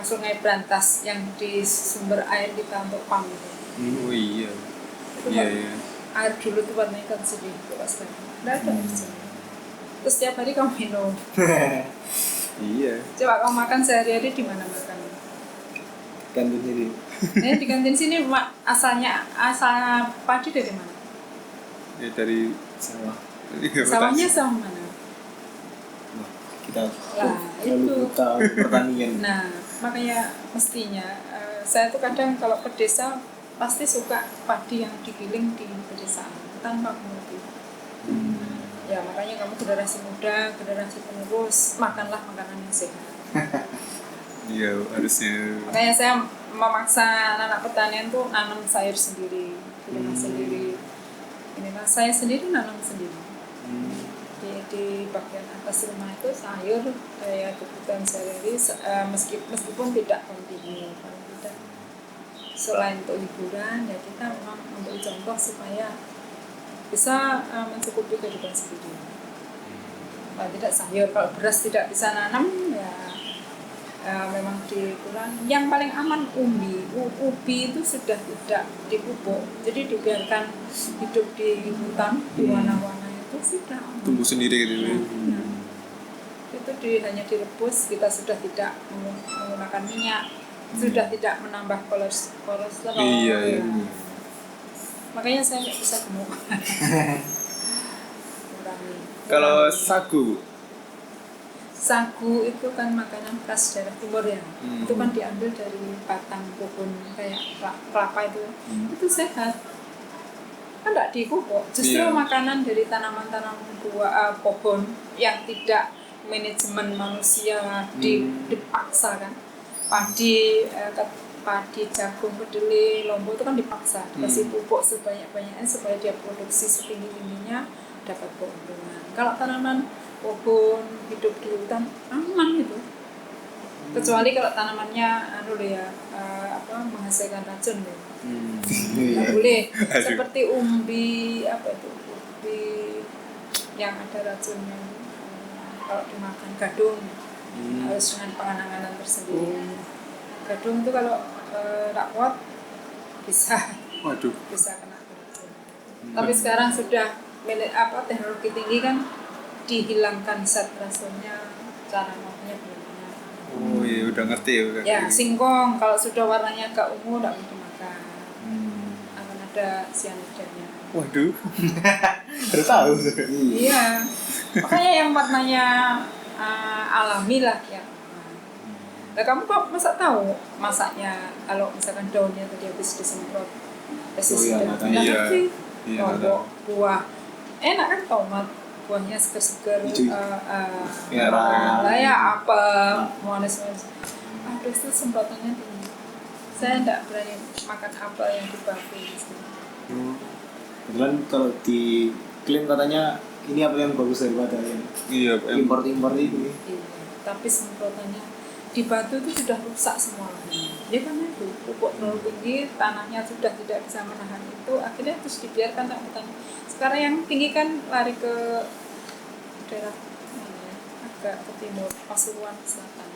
Sungai Brantas yang di sumber air kita untuk PAM itu. oh iya. Itu Iya. air dulu tuh warnanya kan sedih, coba sekarang nggak ada air jernih. Terus setiap hari kamu minum. Iya. Coba kamu makan sehari-hari di mana makan? Kantin ini. Di kantin sini asal padi dari mana? Ya dari Sawah. Sawahnya sama mana? Nah, kita itu. tahu pertanian. Nah, makanya mestinya saya tuh kadang kalau ke desa pasti suka padi yang digiling di pedesaan tanpa mengerti. Ya makanya kamu generasi muda, generasi penerus, makanlah makanan yang sehat. iya harusnya. Makanya saya memaksa anak pertanian tuh nanam sayur sendiri, di rumah sendiri. Inilah saya sendiri nanam sendiri. Di bagian atas rumah itu sayur kayak kebutuhan sehari-hari, meskipun tidak kontinu, kalau tidak selain untuk hiburan ya kita memang memberi contoh supaya bisa mencukupi kehidupan sendiri. Kalau tidak sayur, kalau beras tidak bisa nanam ya memang dikurangi. Yang paling aman ubi itu sudah tidak dipupuk, jadi dibiarkan hidup di hutan di warna-warna itu sudah aman. Tumbuh sendiri gitu. Itu hanya direbus, kita sudah tidak menggunakan minyak, sudah tidak menambah kolesterol. Iya. Makanya saya nggak bisa gemuk. Kalau sagu itu kan makanan khas daerah timur ya. Itu kan diambil dari batang pohon kayak kelapa itu. Itu sehat. Kan tidak dipupuk. Justru makanan dari tanaman-tanaman buah pohon yang tidak manajemen manusia dipaksa kan. Padi, jagung, kedelai, lombok itu kan dipaksa dikasih pupuk sebanyak-banyaknya supaya dia produksi setinggi-tingginya dapat keuntungan. Kalau tanaman pohon hidup di hutan aman itu, kecuali kalau tanamannya menghasilkan racun ya. Nggak boleh. Seperti umbi yang ada racunnya, kalau dimakan gadung harus dengan penanganan tersendiri. Gadung itu kalau tak kuat bisa kena racun. Tapi sekarang sudah teknologi tinggi kan, dihilangkan zat racunnya, cara makanya bagaimana. Oh iya, udah ngerti ya udah. Ya, singkong kalau sudah warnanya agak ungu tidak boleh dimakan. Akan ada cyanidanya. Waduh. Baru tahu. Iya. Makanya yang warnanya alami lah ya. Nah, kamu kok masa tahu masaknya kalau misalkan daunnya tadi habis disemprot pestisida. matanya. Iya. Tapi Iya, lombok buah enak kan tomat buahnya seger-seger Hijau. merah lah ya apa manis-manis. Aduh itu semprotannya tinggi. Saya tidak berani makan apel yang di batu gitu. Kebetulan kalau di klaim katanya ini apa yang bagus daripada yang Iya, import ini. Iya, tapi semprotannya di batu itu sudah rusak semua lahannya. Dia kan itu pupuk terlalu tinggi, tanahnya sudah tidak bisa menahan itu, akhirnya terus dibiarkan tak petani. Sekarang yang tinggi kan lari ke daerah mana ya, agak ke timur, Pasuruan Selatan.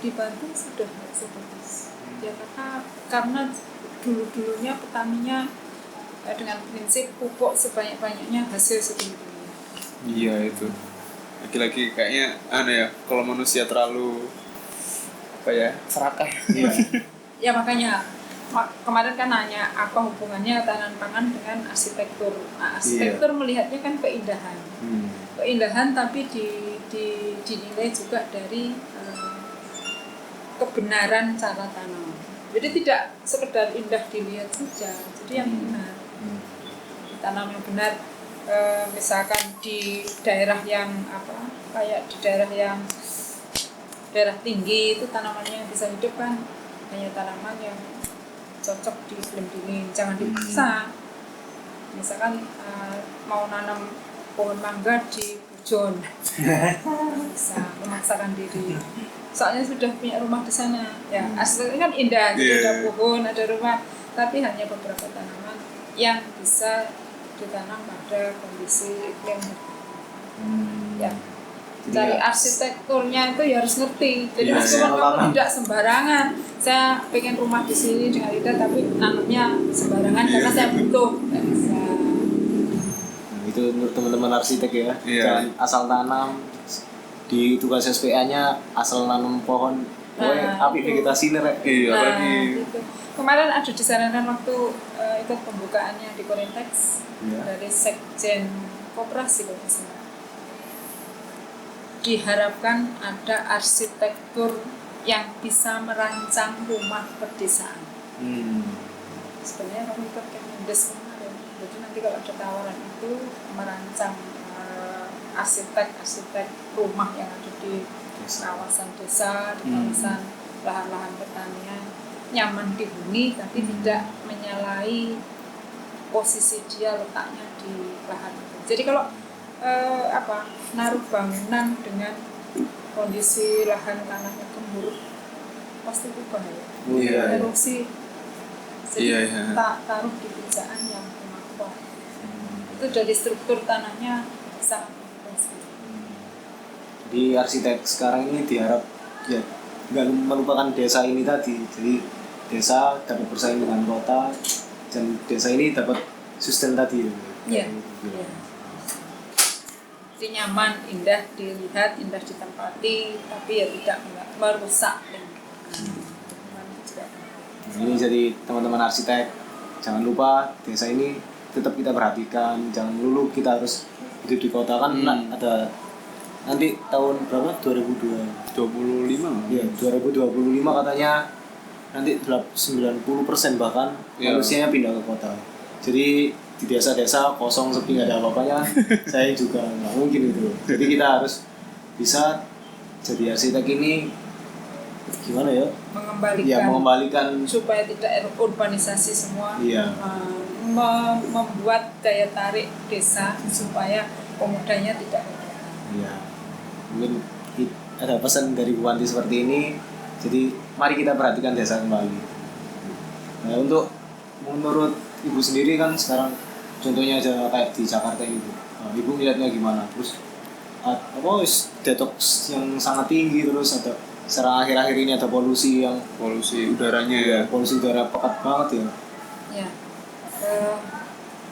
Di Batu sudah nggak sebagus. Ya karena dulunya petaninya dengan prinsip pupuk sebanyak-banyaknya, hasil setinggi-tingginya. Iya itu. Lagi-lagi kayaknya aneh ya, kalau manusia terlalu apa ya, serakah. Iya. Ya makanya kemarin kan nanya apa hubungannya tanaman pangan dengan arsitektur. Nah, arsitektur melihatnya kan keindahan. Keindahan tapi dinilai juga dari kebenaran cara tanam. Jadi tidak sekedar indah dilihat saja, jadi yang benar. Tanam yang benar. Misalkan di daerah yang apa, kayak di daerah tinggi itu tanamannya yang bisa hidup kan hanya tanaman yang cocok di iklim dingin, jangan dipaksa. Misalkan mau nanam pohon mangga di Pujon, bisa memaksakan diri. Soalnya sudah punya rumah di sana, ya aslinya kan indah, gitu, ada pohon, ada rumah, tapi hanya beberapa tanaman yang bisa ditanam pada kondisi iklim. Ya, cari arsitekturnya itu ya harus ngerti. Jadi meskipun kamu tidak sembarangan, saya pengen rumah di sini dengan indah, tapi nanamnya sembarangan karena saya butuh, nggak bisa. Itu menurut teman-teman arsitek ya, jangan asal tanam. Di tugas SPA-nya asal nanam pohon, api vegetasi nih. Iya, lagi. Gitu. Kemarin ada disarankan waktu ikut pembukaannya di Korintex dari Sekjen Koperasi kalau nggak salah. Diharapkan ada arsitektur yang bisa merancang rumah pedesaan. Sebenarnya kamu ikut Kemendes kemarin, jadi nanti kalau ada tawaran itu merancang arsitek rumah yang ada di kawasan desa, di kawasan lahan-lahan pertanian, nyaman dihuni tapi tidak menyalahi posisi dia letaknya di lahan itu. Jadi kalau naruh bangunan dengan kondisi lahan tanahnya gembur pasti itu bahaya. Erosi. Jadi taruh di pijakan yang memang kuat. Itu dari struktur tanahnya sangat Jadi arsitek sekarang ini diharap ya nggak melupakan desa ini tadi. Jadi desa dapat bersaing dengan kota dan desa ini dapat sustain tadi. Iya. Jadi nyaman, indah dilihat, indah ditempati, tapi ya tidak merusak lingkungan. Ini jadi teman-teman arsitek jangan lupa desa ini tetap kita perhatikan, jangan dulu kita harus hidup di kota kan ada nanti tahun berapa 2025 ya 2025 katanya nanti 90% bahkan manusianya pindah ke kota. Jadi di desa-desa kosong sepi nggak ada apa-apanya saya juga nggak mungkin itu. Jadi kita harus bisa jadi arsitek ini gimana ya mengembalikan supaya tidak urbanisasi semua. Membuat daya tarik desa supaya pemudanya tidak mungkin ada pesan dari Bu Wanti seperti ini. Jadi mari kita perhatikan desa kembali. Nah, untuk menurut Ibu sendiri kan sekarang contohnya aja kayak di Jakarta ini, Ibu melihatnya gimana? Terus detox yang sangat tinggi, terus ada sekarang akhir-akhir ini ada polusi udaranya polusi udara pekat banget ya.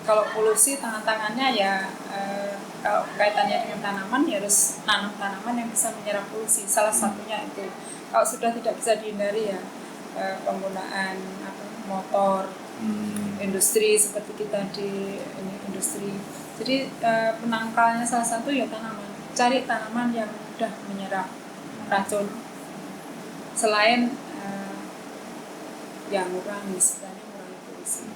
Kalau polusi tangan-tangannya ya kalau kaitannya dengan tanaman ya harus nanam tanaman yang bisa menyerap polusi. Salah satunya itu. Kalau sudah tidak bisa dihindari ya penggunaan motor, industri seperti kita di industri. Jadi penangkalnya salah satu ya tanaman. Cari tanaman yang mudah menyerap racun. Selain yang mengurangi polusi. sini.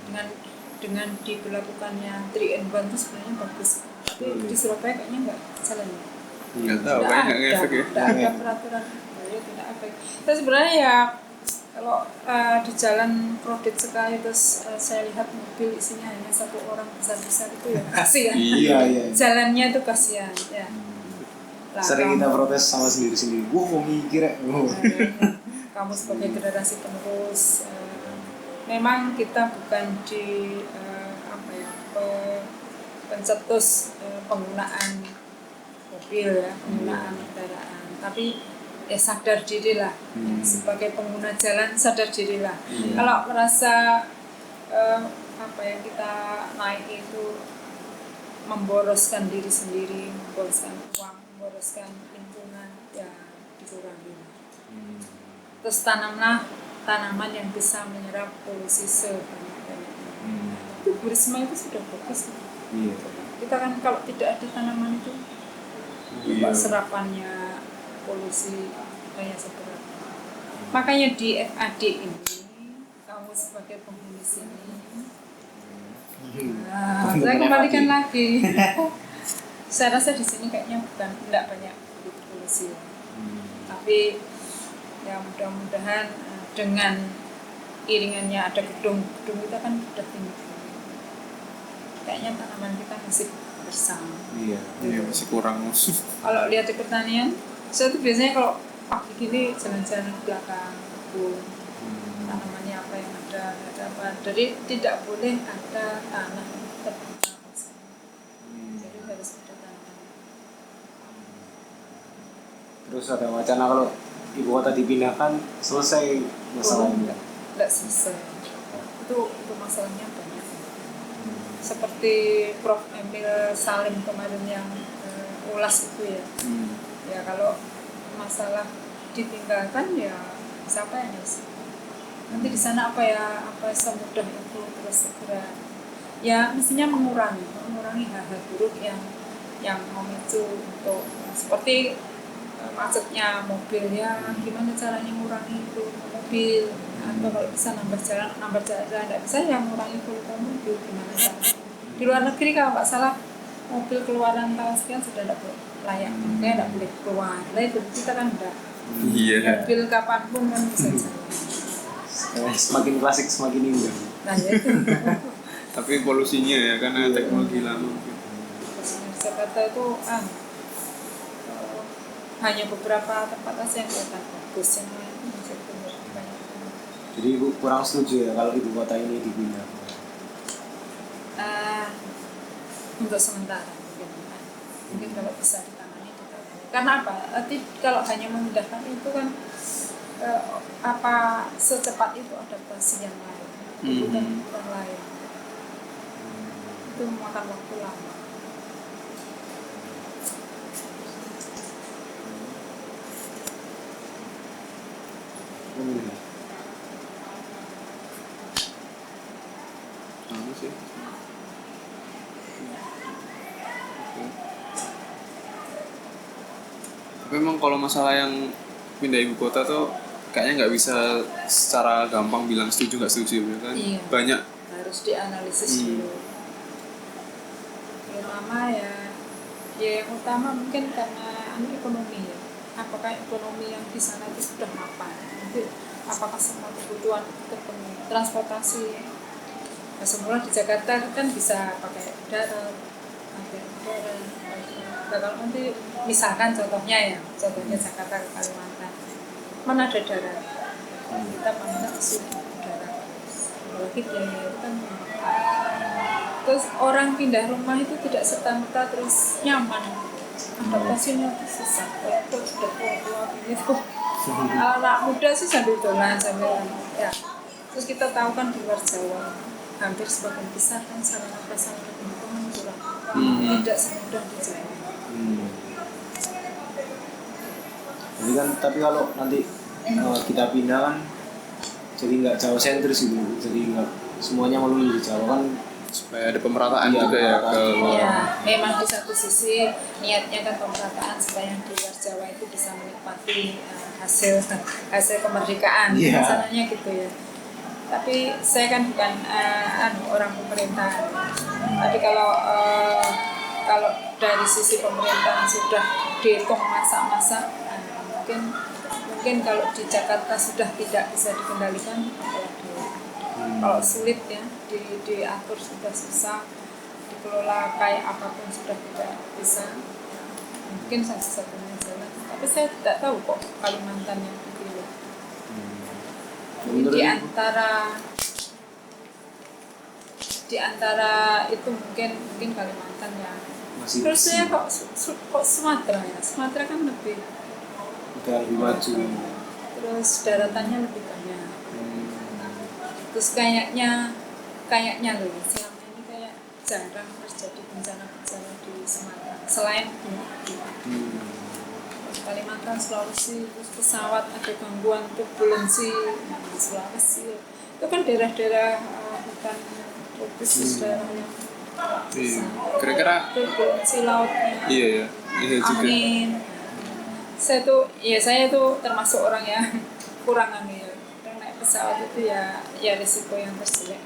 Dengan diberlakukannya 3-in-1 itu sebenarnya bagus. Tapi di Surabaya kayaknya nggak jalan ya. Nggak tahu, kayaknya nggak ngefek ya. Tidak ada peraturan ya, tidak efek. Terus sebenarnya ya kalau di jalan crowded sekali terus saya lihat mobil isinya hanya satu orang besar-besar itu ya kasihan. Iya. Jalannya itu kasihan ya. Lah, Sering kita protes sama sendiri-sendiri. Wah, mau mikir ya. Kamu sebagai generasi penerus memang kita bukan di pencetus penggunaan mobil ya, penggunaan kendaraan, tapi sadar dirilah sebagai pengguna jalan, sadar dirilah. Kalau merasa yang kita naik itu memboroskan diri sendiri, memboroskan uang, memboroskan lingkungan, ya dikurangi. Terus tanamlah tanaman yang bisa menyerap polusi sebanyak-banyaknya. Itu Bu Risma itu sudah bagus. Iya. Kita kan kalau tidak ada tanaman itu, serapannya polusi kayak seberapa. Makanya di FAD ini kamu sebagai penghuni sini, saya kembalikan lagi. Saya rasa di sini kayaknya tidak banyak polusi, tapi ya mudah-mudahan dengan iringannya ada gedung-gedung kita kan sudah tinggi. Kayaknya tanaman kita masih bersama. Iya masih kurang. Kalau lihat di pertanian, saya tuh biasanya kalau pagi gini jalan-jalan di belakang kebun, tanamannya apa yang ada apa. Jadi tidak boleh ada tanah yang terbuka. Jadi harus ada tanaman. Terus ada wacana kalau ibu kota dipindahkan selesai masalahnya. Tidak selesai. Itu masalahnya banyak. Seperti Prof. Emil Salim kemarin yang ulas itu ya. Ya kalau masalah ditinggalkan ya siapa yang ngisi? Nanti di sana apa semudah itu terus segera ya mestinya mengurangi hal-hal buruk yang memicu untuk seperti macetnya mobil ya, gimana caranya mengurangi itu mobil, atau kalau bisa nambah jalan tidak bisa ya mengurangi volume mobil, gimana caranya. Di luar negeri kalau nggak salah mobil keluaran tahun sekian sudah tidak layak, makanya tidak boleh keluar. Lah itu kita kan enggak. Iya. Mobil kapanpun kan bisa jalan. Semakin klasik semakin indah. Nah ya itu. Tapi polusinya ya karena teknologi lama. Jakarta itu hanya beberapa tempat aja yang kelihatan bagus, yang lain masih banyak. Jadi ibu kurang setuju ya kalau ibu kota ini dipindah? Untuk sementara mungkin kalau bisa ditangani karena apa? Kalau hanya memindahkan itu kan secepat itu adaptasi yang lain, kebutuhan lain itu memakan waktu lama. Sama sih. Tapi memang kalau masalah yang pindah ibu kota tuh kayaknya nggak bisa secara gampang bilang setuju nggak setuju ya kan. Iya. Banyak Harus dianalisis dulu. Pertama ya yang utama mungkin karena ekonomi ya. Apakah ekonomi yang di sana itu sudah mapan? Nanti apakah semua kebutuhan terpenuhi? Transportasi. Nah, semula di Jakarta kan bisa pakai darat, kalau nanti misalkan contohnya Jakarta ke Kalimantan, mana ada darat? Kita mana ke sini darat, apalagi biaya itu kan terus orang pindah rumah itu tidak serta-merta terus nyaman, adaptasinya susah. Itu sudah tua gitu. Anak muda sih sambil dolan ya. Terus kita tahu kan di luar Jawa hampir sebagian besar kan sarana prasarana pendidikan kurang, tidak semudah di Jawa. Jadi kan tapi kalau nanti kita pindah kan jadi nggak Jawa sentris gitu, jadi nggak semuanya melulu di Jawa kan, supaya ada pemerataan juga ya ke ya, memang di satu sisi niatnya kan pemerataan supaya yang di luar Jawa itu bisa menikmati hasil kemerdekaan, masalahnya gitu ya. Tapi saya kan bukan orang pemerintah. Tapi kalau dari sisi pemerintahan sudah dihitung masa-masa, mungkin kalau di Jakarta sudah tidak bisa dikendalikan, apalagi kalau sulit ya diatur sudah susah, dikelola kayak apapun sudah tidak bisa, mungkin satu-satunya jalan. Tapi saya tidak tahu kok Kalimantan yang dipilih. Di antara itu mungkin Kalimantan ya. Terus saya kok Sumatera ya. Sumatera kan lebih maju. Terus daratannya lebih banyak. Terus kayaknya loh selama ini kayak jarang terjadi bencana di Sumatera selain Kalimantan, Sulawesi, terus pesawat ada gangguan turbulensi di Sulawesi. Itu kan daerah-daerah hutan tropis, daerahnya kira-kira turbulensi lautnya, iya juga. angin. Saya tuh termasuk orang yang kurang angin. Naik pesawat itu ya risiko yang terjelek.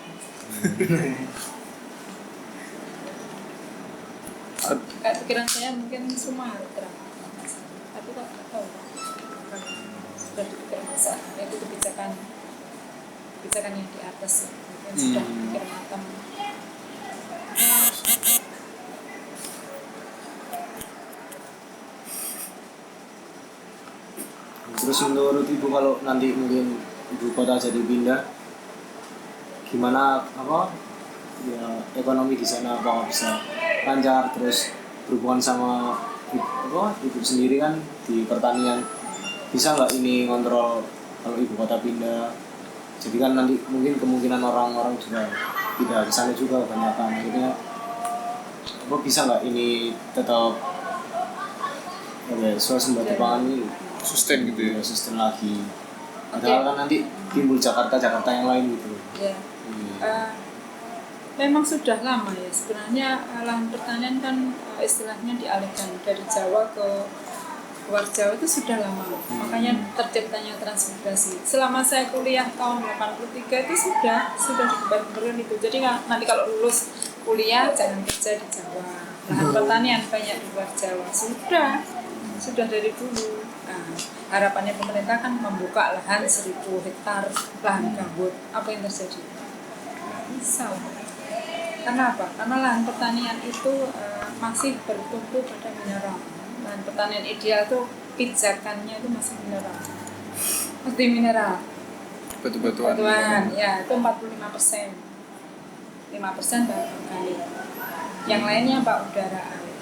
Pikiran saya mungkin Sumatera, tapi tak tahu sudah dipikir masa itu kebijakan yang di atas mungkin sudah dipikir matang. Terus menurut Ibu kalau nanti mungkin ibu kota jadi pindah, gimana ya ekonomi di sana apa bisa lancar, terus berhubungan sama ibu sendiri kan di pertanian, bisa nggak ini ngontrol kalau ibu kota pindah? Jadi kan nanti mungkin kemungkinan orang-orang juga tidak ke sana juga kebanyakan, akhirnya bisa nggak ini tetap swasembada pangan ini sustain gitu ya, sustain lagi. Padahal kan nanti timbul Jakarta yang lain gitu. Ya. Memang sudah lama ya sebenarnya lahan pertanian kan istilahnya dialihkan dari Jawa ke luar Jawa itu sudah lama. Makanya terciptanya transmigrasi. Selama saya kuliah tahun 83 itu sudah digembar-gemborkan itu. Jadi nanti kalau lulus kuliah jangan kerja di Jawa. Lahan pertanian banyak di luar Jawa. Sudah dari dulu. Nah, harapannya pemerintah kan membuka lahan 1.000 hektar lahan gambut. Apa yang terjadi? Bisa. Karena apa? Karena lahan pertanian itu masih bertumpu pada mineral. Lahan pertanian ideal itu pijakannya itu masih mineral. Mesti mineral. Batuan, ya itu 45%. 5% bahan organik. Yang lainnya udara, air.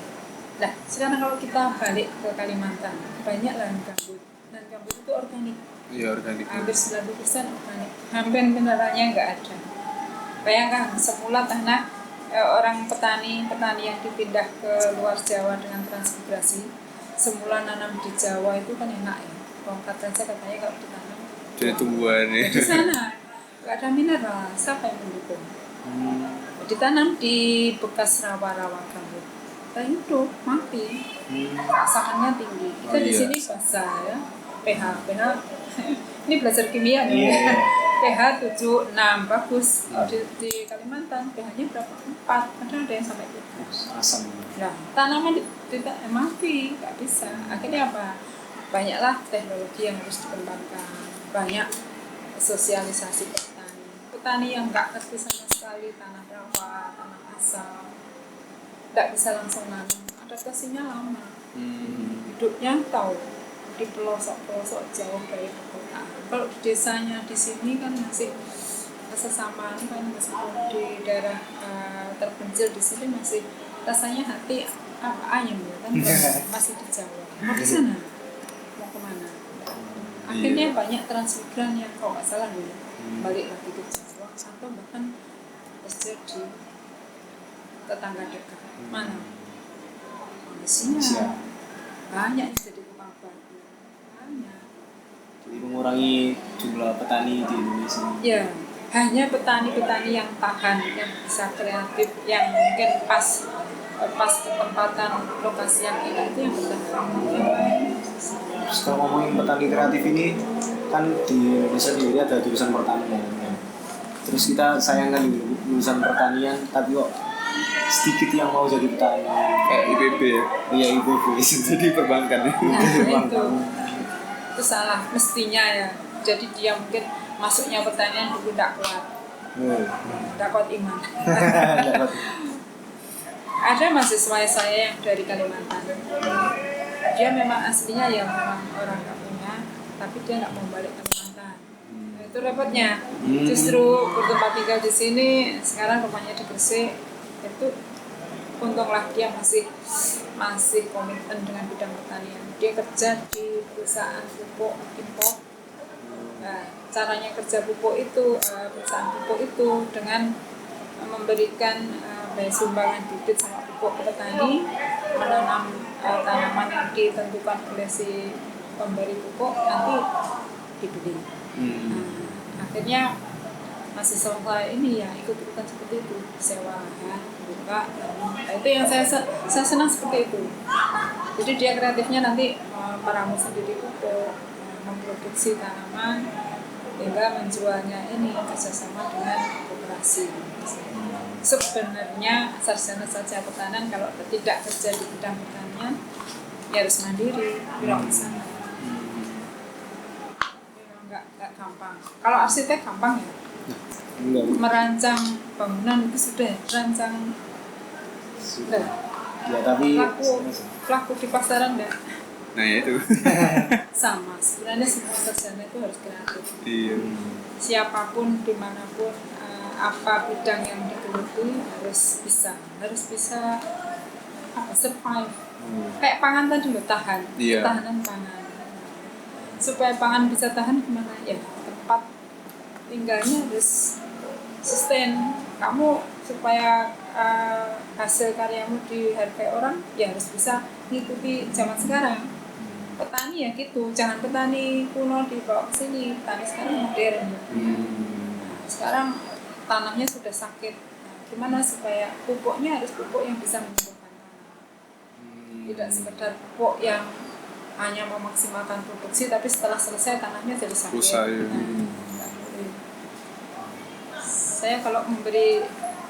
Nah, sekarang kalau kita balik ke Kalimantan, banyak lahan gambut. Lahan gambut itu organik. Iya, organik. Hampir 90% organik. Hampir mineralnya nggak ada. Bayangkan semula tanah orang petani yang dipindah ke luar Jawa dengan transmigrasi, semula nanam di Jawa itu kan enak ya. Katanya kalau ditanam jadi tumbuhan ya. Di sana nggak ada mineral, siapa yang mendukung? Ditanam di bekas rawa-rawa gambut, hidup mati, keasahannya tinggi. Kita di sini basah ya, pH ini belajar kimia nih. pH 7, 6 bagus. Di Kalimantan pH-nya berapa? 4, kadang ada yang sampai 7. Asam. Nah, tanaman tidak mati, nggak bisa. Akhirnya apa? Banyaklah teknologi yang harus dikembangkan, banyak sosialisasi petani yang nggak ngerti sama sekali tanah rawa, tanah asam, nggak bisa langsung nanam, adaptasinya lama. Hidupnya tahu di pelosok-pelosok jauh dari perkotaan. Kalau di desanya di sini kan masih sesama kan, meskipun di daerah terpencil di sini masih rasanya hati ayam ya kan, masih di Jawa. Mau ke sana, mau kemana? Akhirnya banyak transmigran yang kalau nggak salah nih balik lagi ke Jawa atau bahkan kerja di tetangga dekat. Mana? Malaysia. Banyak yang jadi tukang batu. Banyak. Jadi mengurangi jumlah petani di Indonesia. Ya, hanya petani-petani yang tahan, yang bisa kreatif, yang mungkin pas ketempatan lokasi yang indah itu yang bertahan. Terus kalau ngomongin petani kreatif ini kan di Indonesia sendiri ada jurusan pertanian. terus kita sayangkan gitu, lulusan pertanian tapi kok sedikit yang mau jadi petani. Kayak IPB ya. Iya IPB. Jadi perbankan ya. Nah, itu salah mestinya ya. Jadi dia mungkin masuknya pertanian dulu tidak kuat, tidak kuat iman. Ada mahasiswa saya yang dari Kalimantan, dia memang aslinya ya memang orang kampungnya, tapi dia nggak mau balik Kalimantan. Nah, itu repotnya. Justru bertempat tinggal di sini, sekarang rumahnya di Gresik, itu untunglah dia masih komitmen dengan bidang pertanian. Dia kerja di perusahaan pupuk impor. Nah, caranya kerja pupuk itu, perusahaan pupuk itu dengan memberikan sumbangan bibit sama pupuk ke petani, menanam tanaman yang ditentukan oleh si pemberi pupuk, nanti dibeli. Nah, akhirnya mahasiswa saya ini ya ikut-ikutan seperti itu, sewa lahan, buka. Nah, itu yang saya senang seperti itu. Jadi dia kreatifnya nanti meramu sendiri pupuk, memproduksi tanaman hingga menjualnya ini kerjasama dengan koperasi. Sebenarnya sarjana pertanian kalau tidak kerja di bidang pertanian ya harus mandiri, wirausaha. Nggak gampang. Kalau arsitek gampang ya. Enggak. Merancang bangunan itu sudah merancang sudah. Ya tapi Pelaku di pasaran enggak. Nah ya itu. Sama. Sebenarnya semua sarjana itu harus kreatif. Iya. Siapapun dimanapun apa bidang yang digeluti harus bisa survive. Kayak pangan tadi loh, tahan. Iya. Ketahanan pangan. Supaya pangan bisa tahan gimana ya, tempat tinggalnya harus sustain. Kamu supaya hasil karyamu dihargai orang ya harus bisa ngikuti zaman sekarang. Petani ya gitu, jangan petani kuno dibawa ke sini, petani sekarang modern. Sekarang tanahnya sudah sakit. Nah, gimana supaya pupuknya harus pupuk yang bisa menyembuhkan tanah. Tidak sekedar pupuk yang hanya memaksimalkan produksi tapi setelah selesai tanahnya jadi sakit. Rusak, ya. Saya kalau memberi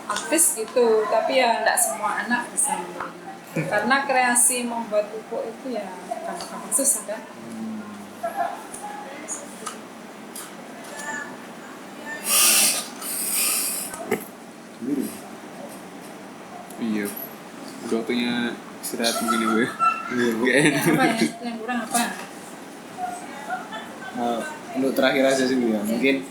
artis gitu, tapi ya tidak semua anak bisa memberinya. Karena kreasi membuat pupuk itu ya gampang-gampang susah kan. Iya. Udah waktunya istirahat begini gue. Apa ya? Yang kurang apa? Untuk terakhir aja sih ya, mungkin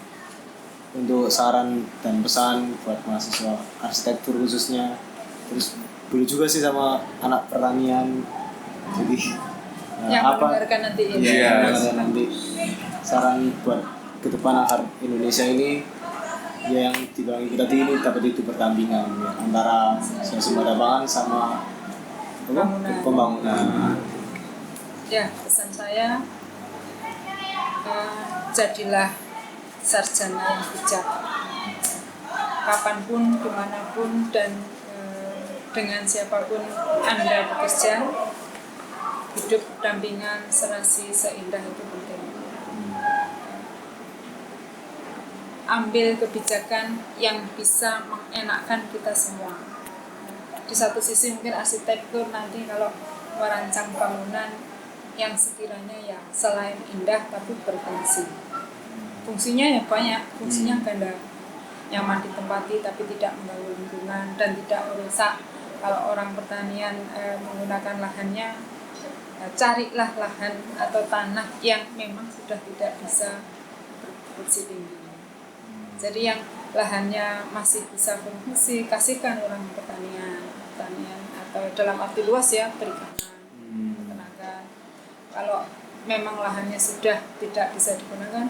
untuk saran dan pesan buat mahasiswa arsitektur khususnya, terus boleh juga sih sama anak pertanian. Jadi yang apa? mendengarkan nanti ini. Iya, nanti saran buat ke depan agar Indonesia ini ya yang dibilang ibu tadi ini dapat itu pertandingan ya, antara swasembada pangan sama pembangunan. Ya, pesan saya jadilah sarjana yang bijak. Kapanpun, dimanapun, dan dengan siapapun Anda bekerja, hidup dampingan serasi seindah itu penting. Ambil kebijakan yang bisa mengenakkan kita semua. Di satu sisi mungkin arsitektur nanti kalau merancang bangunan yang sekiranya ya selain indah tapi berfungsi. Fungsinya ya banyak, fungsinya ganda. Nyaman ditempati tapi tidak mengganggu lingkungan dan tidak merusak. Kalau orang pertanian menggunakan lahannya, carilah lahan atau tanah yang memang sudah tidak bisa berproduksi tinggi. Jadi yang lahannya masih bisa berfungsi, kasihkan orang pertanian atau dalam arti luas ya perikanan, peternakan. Kalau memang lahannya sudah tidak bisa digunakan,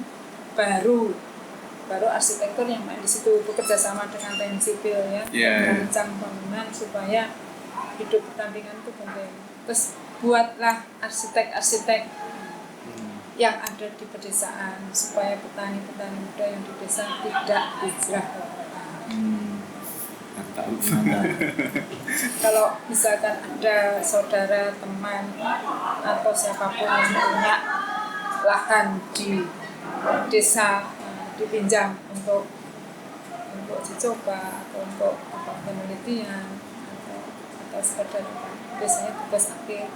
baru arsitektur yang main di situ, bekerja sama dengan TNI sipil ya, merancang bangunan supaya hidup berdampingan itu penting. Terus buatlah arsitek yang ada di pedesaan supaya petani-petani muda yang di desa tidak hijrah ke kota. Kalau misalkan ada saudara, teman atau siapapun yang punya lahan di desa dipinjam untuk untuk uji coba atau untuk apa penelitian atau sekedar apa biasanya tugas akhir.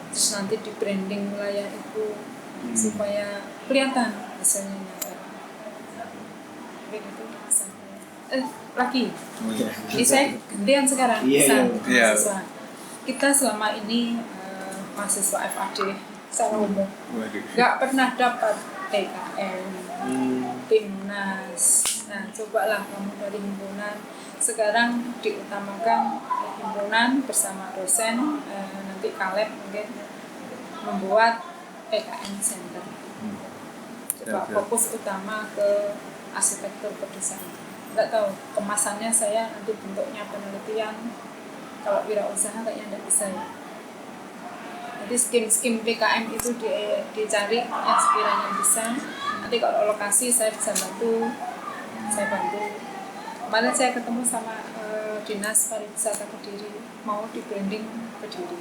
Terus nanti di branding wilayah itu supaya kelihatan hasilnya nyata. Mungkin itu pesan saya. Lagi ini saya gantian sekarang pesan mahasiswa. Kita selama ini mahasiswa FAD secara umum nggak pernah dapat TKM, Timnas. Nah, cobalah kamu dari himpunan. Sekarang diutamakan himpunan bersama dosen, nanti Kaleb mungkin membuat PKN Center. Coba fokus utama ke arsitektur pedesaan. Nggak tahu kemasannya saya nanti bentuknya penelitian. Kalau wirausaha kayaknya nggak bisa ya. Jadi skim PKM itu dicari yang sekiranya bisa. Nanti kalau lokasi saya bisa bantu. Kemarin saya ketemu sama Dinas Pariwisata Kediri, mau di branding Kediri.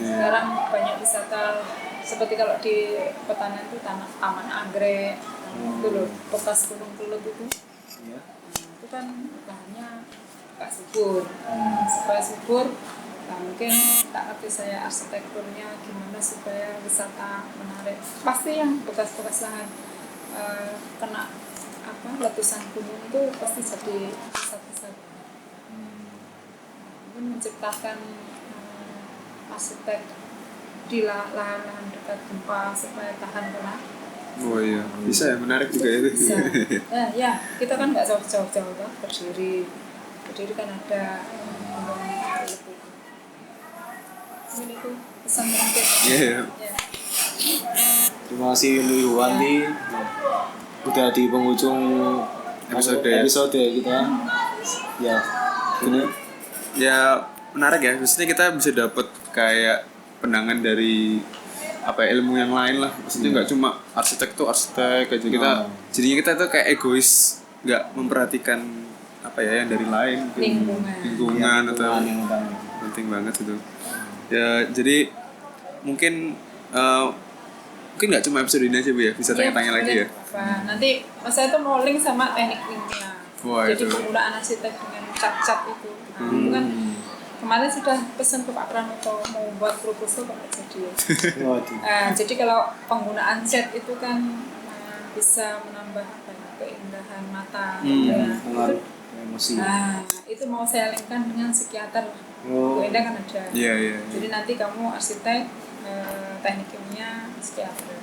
Sekarang banyak wisata seperti kalau di Petanan itu taman anggrek, itu loh bekas gunung kelut itu. Nah, itu kan bahannya gak subur. Supaya subur, nah mungkin tak ngerti saya arsitekturnya gimana supaya wisata menarik. Pasti yang bekas-bekas lahan kena letusan gunung itu pasti jadi wisata. Mungkin menciptakan arsitek di lahan-lahan dekat gempa supaya tahan kena. Oh iya, bisa ya, menarik juga ya. Bisa. Ya, kita kan nggak jauh-jauh kan, Kediri kan ada gunung itu. Mungkin itu pesan terakhir. Iya. Terima kasih Lu Yuwanti. Udah di penghujung episode kita. Ya, ini Ya menarik ya, maksudnya kita bisa dapat kayak pandangan dari ilmu yang lain lah. Maksudnya nggak cuma arsitek tuh arsitek aja, kita jadinya kita tuh kayak egois, nggak memperhatikan yang dari lain, lingkungan atau penting banget itu. Ya jadi mungkin nggak cuma episode ini aja Bu ya, bisa tanya-tanya lagi ya. Nanti saya tuh mau link sama teknik linknya. Jadi itu penggunaan arsitek dengan cat-cat itu. Nah, itu kan kemarin sudah pesan ke Pak Pranoto mau buat proposal kok nggak jadi. Jadi kalau penggunaan cat itu kan bisa menambah keindahan mata. Emosi. Nah, itu mau saya linkkan dengan psikiater. Bu Enda kan ada. Iya. Jadi nanti kamu arsitek, teknik kimia, psikiater.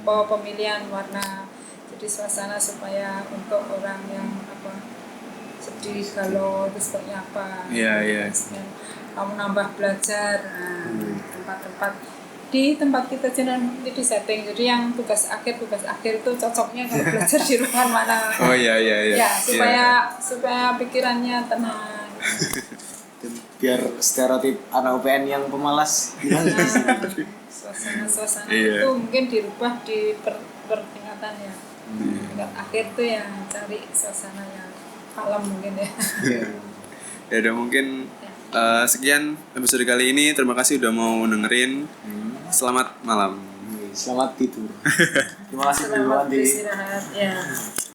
Pemilihan warna, jadi suasana supaya untuk orang yang sedih kalau itu seperti apa. Iya. Kamu nambah belajar, tempat-tempat di tempat kita jangan di setting. Jadi yang tugas akhir itu cocoknya kalau belajar di ruangan mana. Oh iya. Ya supaya pikirannya tenang. Biar stereotip anak UPN yang pemalas suasana itu mungkin dirubah di pertingkatan ya. Tingkat akhir tuh yang cari suasana yang kalem mungkin ya. Ya udah mungkin sekian episode kali ini. Terima kasih udah mau dengerin. Selamat malam. Selamat tidur. Terima kasih Bu Selamat Yuwanti. beristirahat ya.